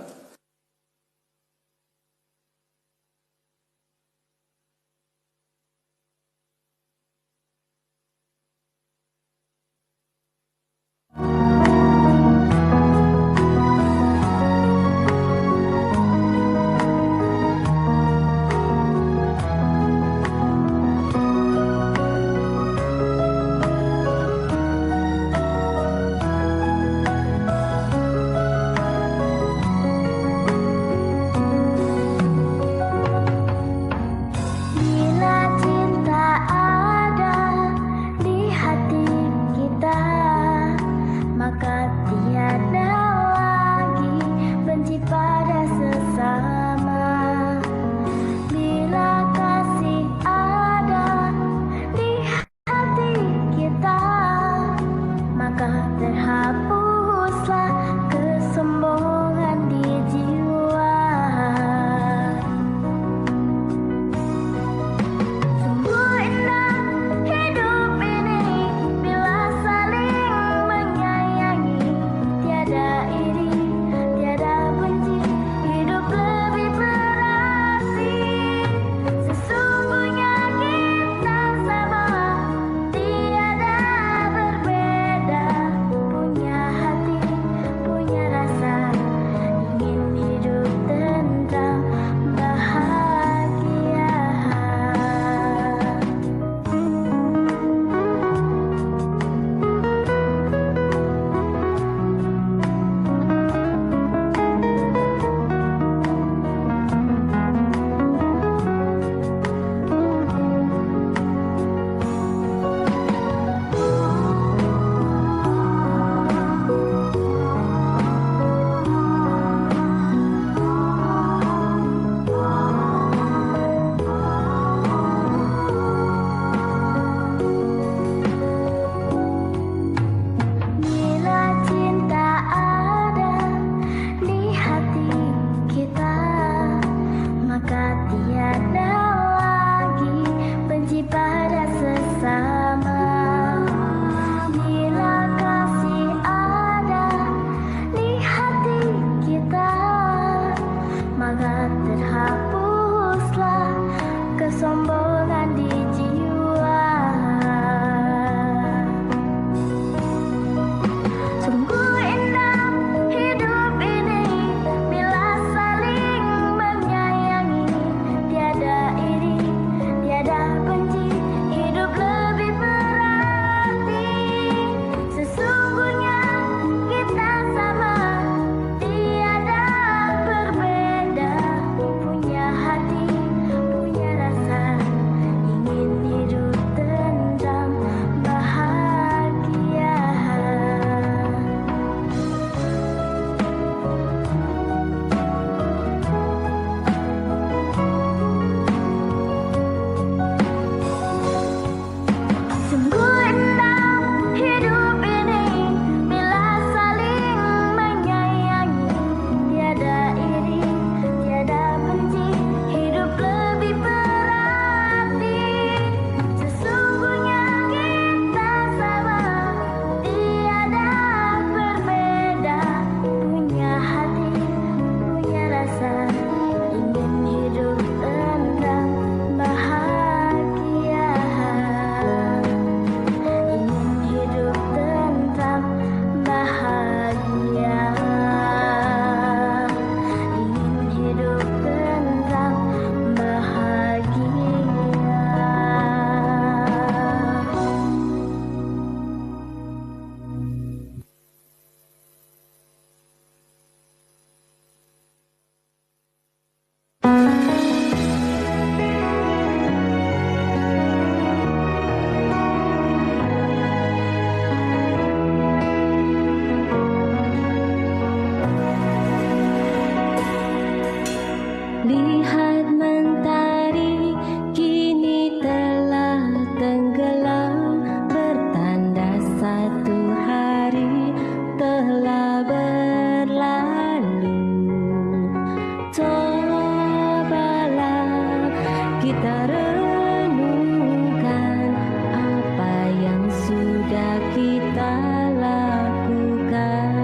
kita renungkan apa yang sudah kita lakukan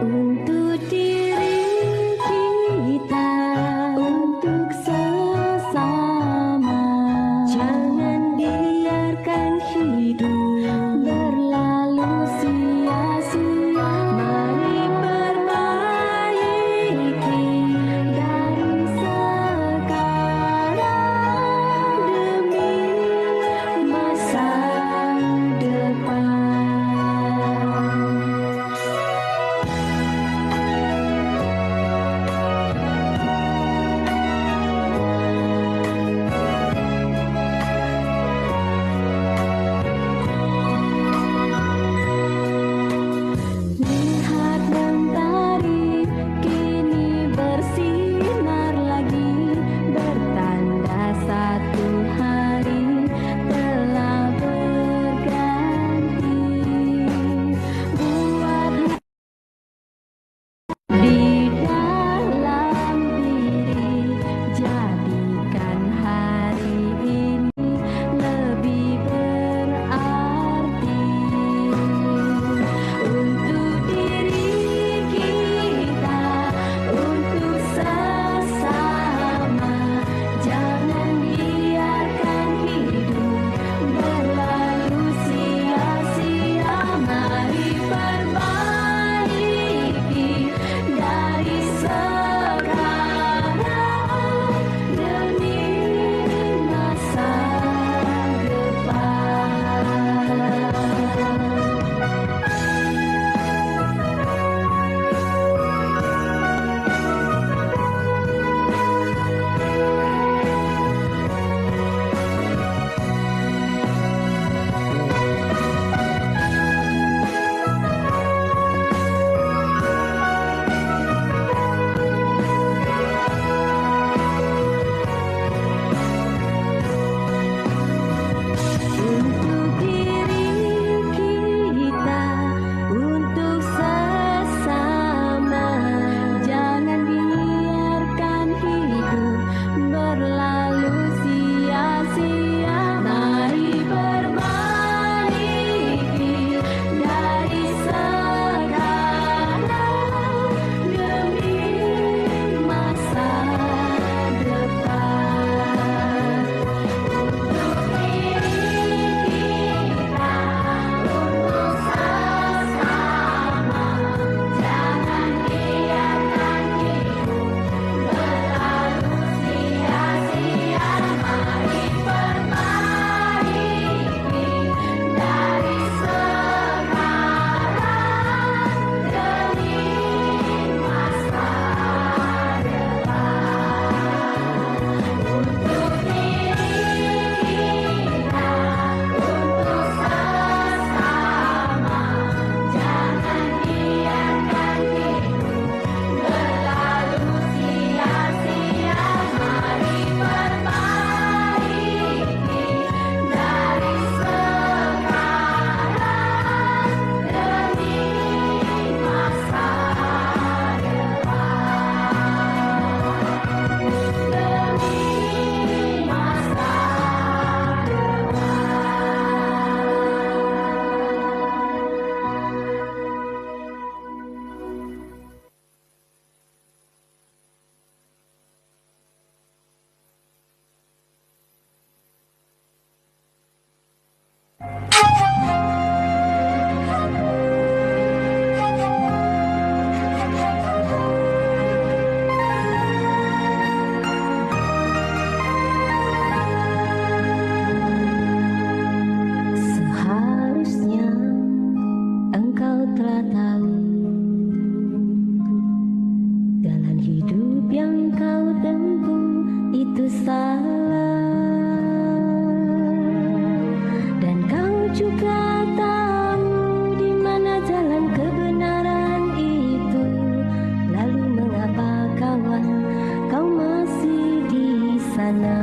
untuk diri kita, untuk sesama. Jangan biarkan hidup berlalu sia-sia. Mari perbaiki dari sekarang demi masa depan. Lihat mentari kini bersinar lagi, bertanda satu hari telah berganti. Buat di dalam diri, jadikan hari ini lebih berarti untuk diri kita, untuk sesama. Jangan biarkan hidup berlalu sia-sia. Mari perbaiki dari sekarang demi masa depan. Untuk diri kita, untuk sesama. Jangan biarkan hidup berlalu sia-sia. Mari perbaiki dari sekarang demi masa depan. Untuk diri kita, untuk sesama. Jangan biarkan hidup berlalu sia-sia. Mari perbaiki dari sekarang demi masa depan. Untuk diri kita, untuk sesama. Jangan biarkan hidup berlalu sia-sia. Mari perbaiki dari sekarang demi masa depan. Demi masa Seharusnya engkau telah tahu jalan hidup yang kau tempuh itu salah, dan kau juga tahu di mana jalan kebenaran itu. Lalu mengapa kawan kau masih di sana?